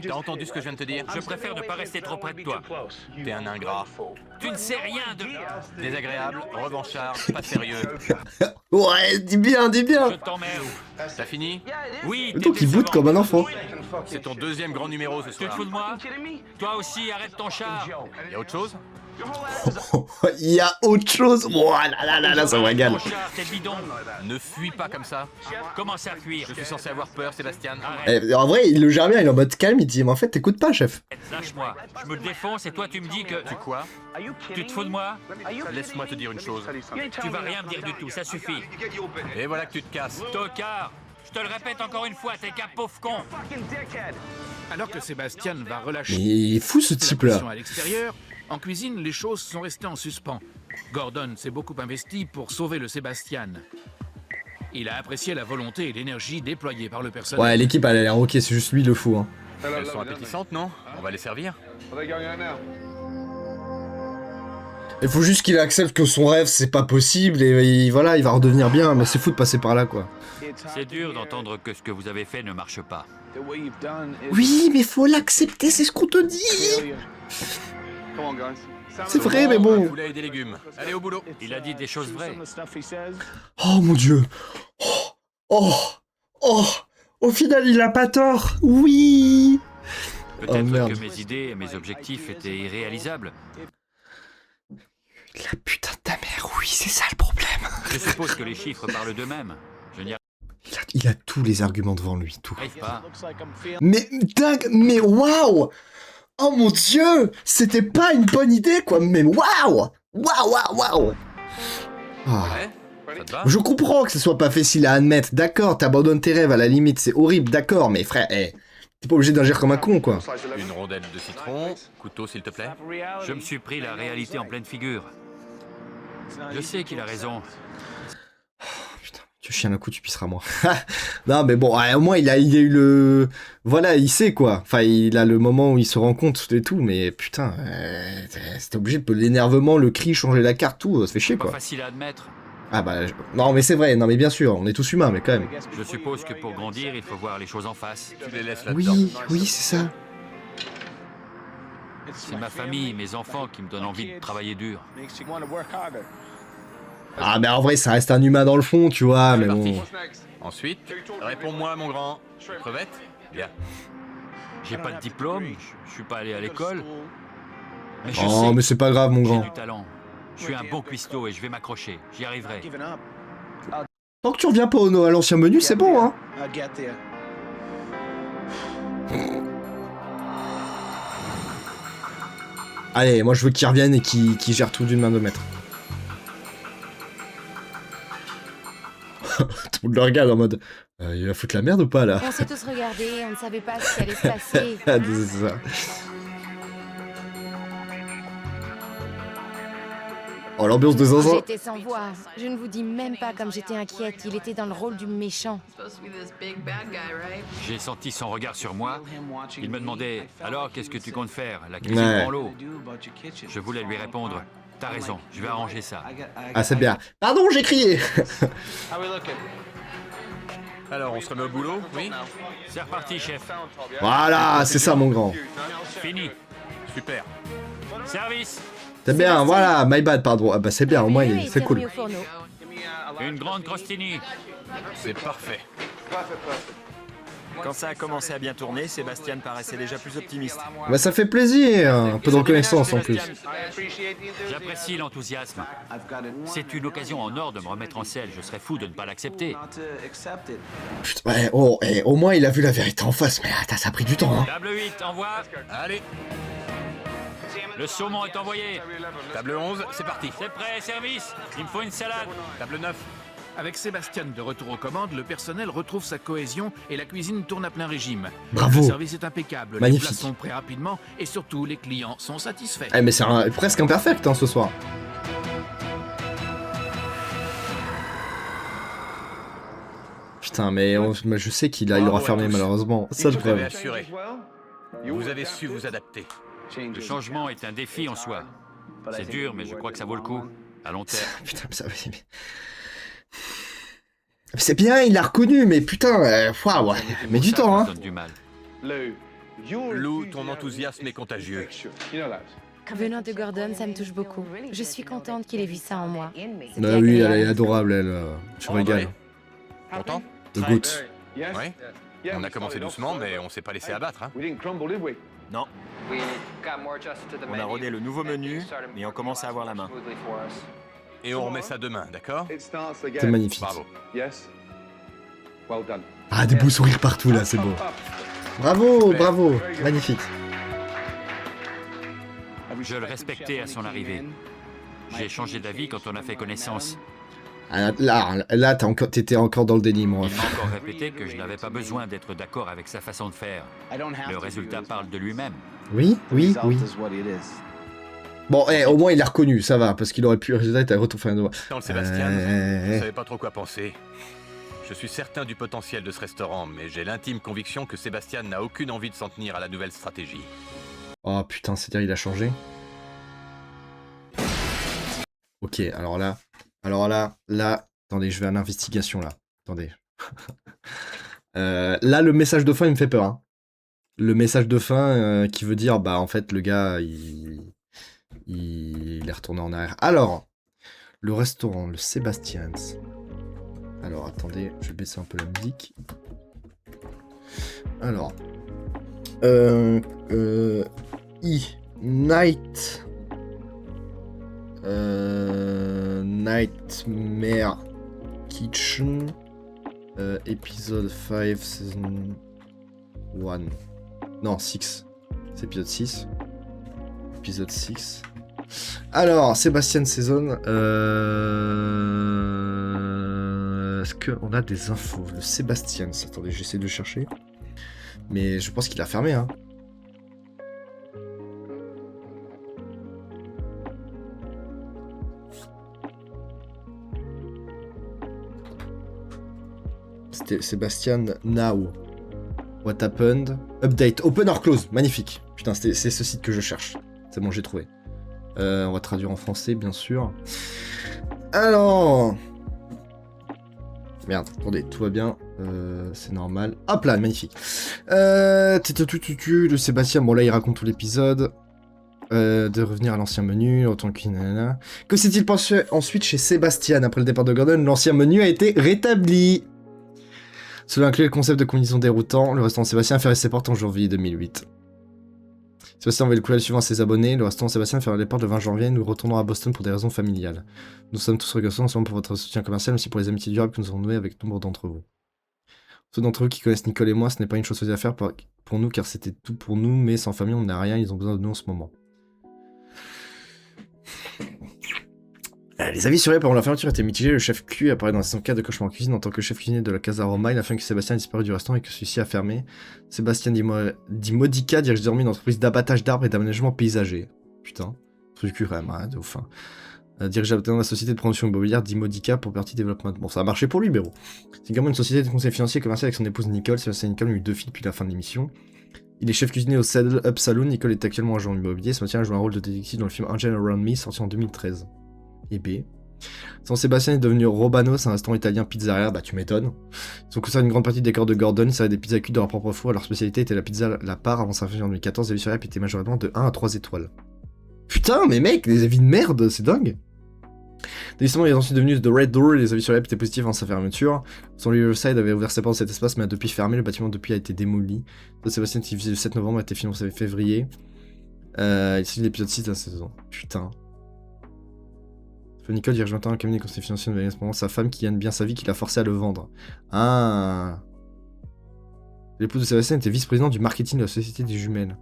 T'as entendu ce que je viens de te dire? Je préfère ne pas rester trop près de toi. T'es un ingrat. Tu ne sais rien de... Désagréable, revanchard, pas sérieux. Ouais, dis bien. Je t'emmerde. T'as fini? Oui, Le temps qu'il boot comme un enfant. C'est ton deuxième grand numéro ce Tu te soir. fous de moi? Toi aussi, arrête ton char. Y a autre chose? Il y a autre chose. Oh là, ça me régale. Ton char, t'es bidon. Ne fuis pas comme ça. Comment ça fuir? Je suis censé avoir peur, Sébastien. Arrête, En vrai, il le gère bien, il est en mode calme, il dit, mais en fait, t'écoutes pas, chef. lâche-moi. Je me défonce et toi, tu me dis que... Tu quoi? Tu te fous de moi? Laisse-moi te dire une chose. Tu vas rien me dire du tout, ça suffit. Et voilà que tu te casses. Tocard! Je te le répète encore une fois, t'es qu'un pauvre con! Alors que Sébastien va relâcher Mais il est fou, ce la type-là. pression à l'extérieur, en cuisine, les choses sont restées en suspens. Gordon s'est beaucoup investi pour sauver le Sébastien. Il a apprécié la volonté et l'énergie déployées par le personnel. Ouais, l'équipe, elle a l'air ok, c'est juste lui le fou, hein. Elles sont appétissantes, non? On va les servir. Il faut juste qu'il accepte que son rêve, c'est pas possible, et voilà, il va redevenir bien, mais c'est fou de passer par là, quoi. C'est dur d'entendre que ce que vous avez fait ne marche pas. Oui, mais faut l'accepter, c'est ce qu'on te dit. C'est vrai, mais Un bon. poulet et des légumes. Allez au boulot. Il a dit des choses vraies. Oh mon dieu. Oh. Au final, il a pas tort. Oui. Peut-être Oh, merde. que mes idées et mes objectifs étaient irréalisables. La putain de ta mère, oui, c'est ça le problème. Je suppose que les chiffres parlent d'eux-mêmes. Je n'y Il a tous les arguments devant lui, tout. arrive pas. Mais dingue, mais waouh. Oh mon dieu, c'était pas une bonne idée, quoi. Mais waouh. Ah. Ouais? Ça te va? Je comprends que ce soit pas facile à admettre, d'accord, t'abandonnes tes rêves à la limite, c'est horrible, d'accord, mais frère, t'es pas obligé d'agir comme un con, quoi. Une rondelle de citron. Couteau, s'il te plaît. Je me suis pris la réalité en pleine figure. Je sais qu'il a raison. Putain, tu chiens un coup, tu pisseras moi. Non, mais bon, ouais, au moins il a eu le... Voilà, il sait, quoi. Enfin, il a le moment où il se rend compte et tout, mais putain, c'était obligé de l'énervement, le cri, changer la carte, tout, ça fait chier, Pas quoi. facile à admettre. Ah bah, non, mais c'est vrai, non, mais bien sûr, on est tous humains, mais quand même. Je suppose que pour grandir, il faut voir les choses en face. Tu les laisses là-dedans. Oui, c'est ça. C'est ma famille, mes enfants qui me donnent envie de travailler dur. Ah, mais en vrai, ça reste un humain dans le fond, tu vois, mais C'est bon... parti. Ensuite, réponds-moi, mon grand. Crevette? Bien. J'ai pas de diplôme, je suis pas allé à l'école. Mais je Oh, sais mais c'est pas grave, mon que j'ai grand. du talent. Je suis un bon cuistot et je vais m'accrocher. J'y arriverai. Tant que tu reviens pas à l'ancien menu, c'est bon, hein. Allez, moi je veux qu'il revienne et qu'il gère tout d'une main de maître. Tout le monde le regarde en mode il va foutre la merde ou pas là? On s'est tous regardés, on ne savait pas ce qui allait se passer. C'est ça. Oh, l'ambiance de zinzin. J'étais sans voix. Je ne vous dis même pas comme j'étais inquiète. Il était dans le rôle du méchant. J'ai senti son regard sur moi. Il me demandait « Alors, qu'est-ce que tu comptes faire? La cuisine Ouais. prend l'eau ?» Je voulais lui répondre « T'as raison, je vais arranger ça. Ah, c'est bien. Pardon, j'ai crié. Alors, on se remet au boulot? Oui? » C'est reparti, chef. Voilà, c'est ça, mon grand. Fini. Super. Service. C'est bien, voilà, my bad, pardon. Ah bah c'est bien, au moins, Fais-le et c'est cool. serre-lui au fourneau. Une grande crostini. C'est parfait. Quand ça a commencé à bien tourner, Sébastien paraissait déjà plus optimiste. Bah ça fait plaisir, un peu de reconnaissance en plus. J'apprécie l'enthousiasme. C'est une occasion en or de me remettre en selle. Je serais fou de ne pas l'accepter. Putain, ouais, oh, au moins il a vu la vérité en face, mais attends, ça a pris du temps, hein. Table 8, envoie. Allez, Le saumon est envoyé. table 11, c'est parti. C'est prêt, service. Il me faut une salade. Table 9. Avec Sébastien de retour aux commandes, le personnel retrouve sa cohésion et la cuisine tourne à plein régime. Bravo. Le service est impeccable, Magnifique. les plats sont prêts rapidement et surtout les clients sont satisfaits. Eh mais c'est presque imperfect hein, ce soir. Putain, mais je sais qu'il aura Bravo à fermé tous. malheureusement. Ça le Vous avez problème. assuré. Vous avez su vous adapter. Le changement est un défi en soi. C'est dur, mais je crois que ça vaut le coup. À long terme. Putain, mais ça. C'est bien, il l'a reconnu, mais putain, ouais, mais du temps, hein. Ça me donne du mal. Lou, ton enthousiasme est contagieux. Venant de Gordon, ça me touche beaucoup. Je suis contente qu'il ait vu ça en moi. C'était Bah oui, elle agréable. est adorable, elle. Tu régales. Content? Le goût. Ouais. On a commencé doucement, mais on s'est pas laissé abattre. Hein. Non. On a rodé le nouveau menu, mais on commence à avoir la main. Et on remet ça demain, d'accord? C'est magnifique. Bravo. Ah, des beaux sourires partout, là, c'est beau. Bravo, bravo, magnifique. Je le respectais à son arrivée. J'ai changé d'avis quand on a fait connaissance. Ah, là, t'étais encore dans le déni, mon Il ref. m'a encore répété que je n'avais pas besoin d'être d'accord avec sa façon de faire. Le résultat parle de lui-même. Oui. Bon, au moins, il l'a reconnu, ça va, parce qu'il aurait pu, le résultat, était retour fin de doigt. Dans le Sébastien, je savais pas trop quoi penser. Je suis certain du potentiel de ce restaurant, mais j'ai l'intime conviction que Sébastien n'a aucune envie de s'en tenir à la nouvelle stratégie. Oh putain, c'est-à-dire il a changé. Ok, alors là, attendez, je vais à l'investigation là. Attendez. Là, le message de fin, il me fait peur. Hein. Le message de fin qui veut dire, bah en fait, le gars, il est retourné en arrière. Alors, le restaurant, le Sébastian's. Alors, attendez, je vais baisser un peu la musique. Alors, Nightmare Kitchen, épisode 5, saison 1. Non, 6. C'est épisode 6. Épisode 6. Alors, Sébastien Saison. Est-ce qu'on a des infos? Le Sébastien. Attendez, j'essaie de chercher. Mais je pense qu'il a fermé, hein. C'était Sébastien Now. What happened? Update. Open or close. Magnifique. Putain, c'est ce site que je cherche. C'est bon, j'ai trouvé. On va traduire en français, bien sûr. Alors... Merde, attendez, tout va bien. C'est normal. Hop là, magnifique. Le Sébastien, bon là, il raconte tout l'épisode. De revenir à l'ancien menu, autant que... Que s'est-il passé ensuite chez Sébastien? Après le départ de Gordon, l'ancien menu a été rétabli. Cela inclut le concept de combinaison déroutant. Le restaurant Sébastien a fermé ses portes en janvier 2008. Sébastien envoie le courriel suivant à ses abonnés. Le restaurant Sébastien ferme les portes le 20 janvier. Nous retournons à Boston pour des raisons familiales. Nous sommes tous reconnaissants non seulement pour votre soutien commercial, mais aussi pour les amitiés durables que nous avons nouées avec nombre d'entre vous. Ceux d'entre vous qui connaissent Nicole et moi, ce n'est pas une chose facile à faire pour nous, car c'était tout pour nous, mais sans famille, on n'a rien, ils ont besoin de nous en ce moment. Les avis sur pendant la fermeture étaient mitigés. Le chef Q apparaît dans la saison 4 de Cauchemar en cuisine en tant que chef cuisinier de la Casa Roma. Il a fait que Sébastien a disparu du restaurant et que celui-ci a fermé. Sébastien Di Modica dirige désormais une entreprise d'abattage d'arbres et d'aménagement paysager. Putain, truc du cul quand même, hein, de ouf. Hein. Dirige la société de promotion immobilière Di Modica pour Property Development. Bon, ça a marché pour lui, Béro. C'est également une société de conseil financier et commercial avec son épouse Nicole. Sébastien et Nicole ont eu 2 filles depuis la fin de l'émission. Il est chef cuisinier au Saddle Up Saloon. Nicole est actuellement agent immobilier. Sébastien a joué un rôle de détective dans le film Angel Around Me, sorti en 2013. Et B. Son Sébastien est devenu Robano, c'est un restaurant italien pizzeria, bah tu m'étonnes. Ils ont conservé une grande partie des décors de Gordon, ils servaient des pizzas cuites de leur propre four, leur spécialité était la pizza la part avant sa fin en 2014, les avis sur Yelp étaient majoritairement de 1 à 3 étoiles. Putain, mais mec, des avis de merde, c'est dingue. L'établissement est ensuite devenu The Red Door, les avis sur Yelp étaient positifs avant sa fermeture. Son Riverside avait ouvert ses portes dans cet espace, mais a depuis fermé, le bâtiment depuis a été démoli. Son Sébastien, qui visait le 7 novembre, a été financé en février. Ici l'épisode 6 de la saison. Putain. Nicole dirige maintenant un cabinet de conseil financier de sa femme qui gagne bien sa vie, qui l'a forcé à le vendre. Ah. L'épouse de Sébastien était vice-président du marketing de la société des jumelles.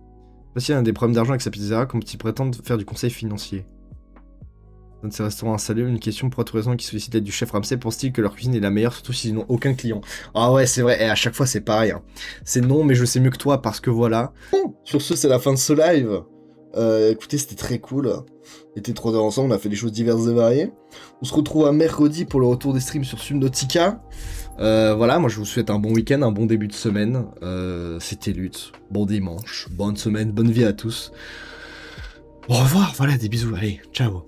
Sébastien a des problèmes d'argent avec sa pizzeria, comme il prétend faire du conseil financier. Dans ses restaurants installés, une question pour tout raison qui sollicite l'aide du chef Ramsay pour style que leur cuisine est la meilleure, surtout s'ils n'ont aucun client. Ah ouais, c'est vrai, et à chaque fois c'est pareil. Hein. C'est non, mais je sais mieux que toi parce que voilà. Bon, sur ce, c'est la fin de ce live. Écoutez, c'était très cool. On était 3 heures ensemble, on a fait des choses diverses et variées. On se retrouve à mercredi pour le retour des streams sur Subnautica. Voilà, moi je vous souhaite un bon week-end, un bon début de semaine. C'était Lutte. Bon dimanche, bonne semaine, bonne vie à tous. Au revoir, voilà, des bisous, allez, ciao.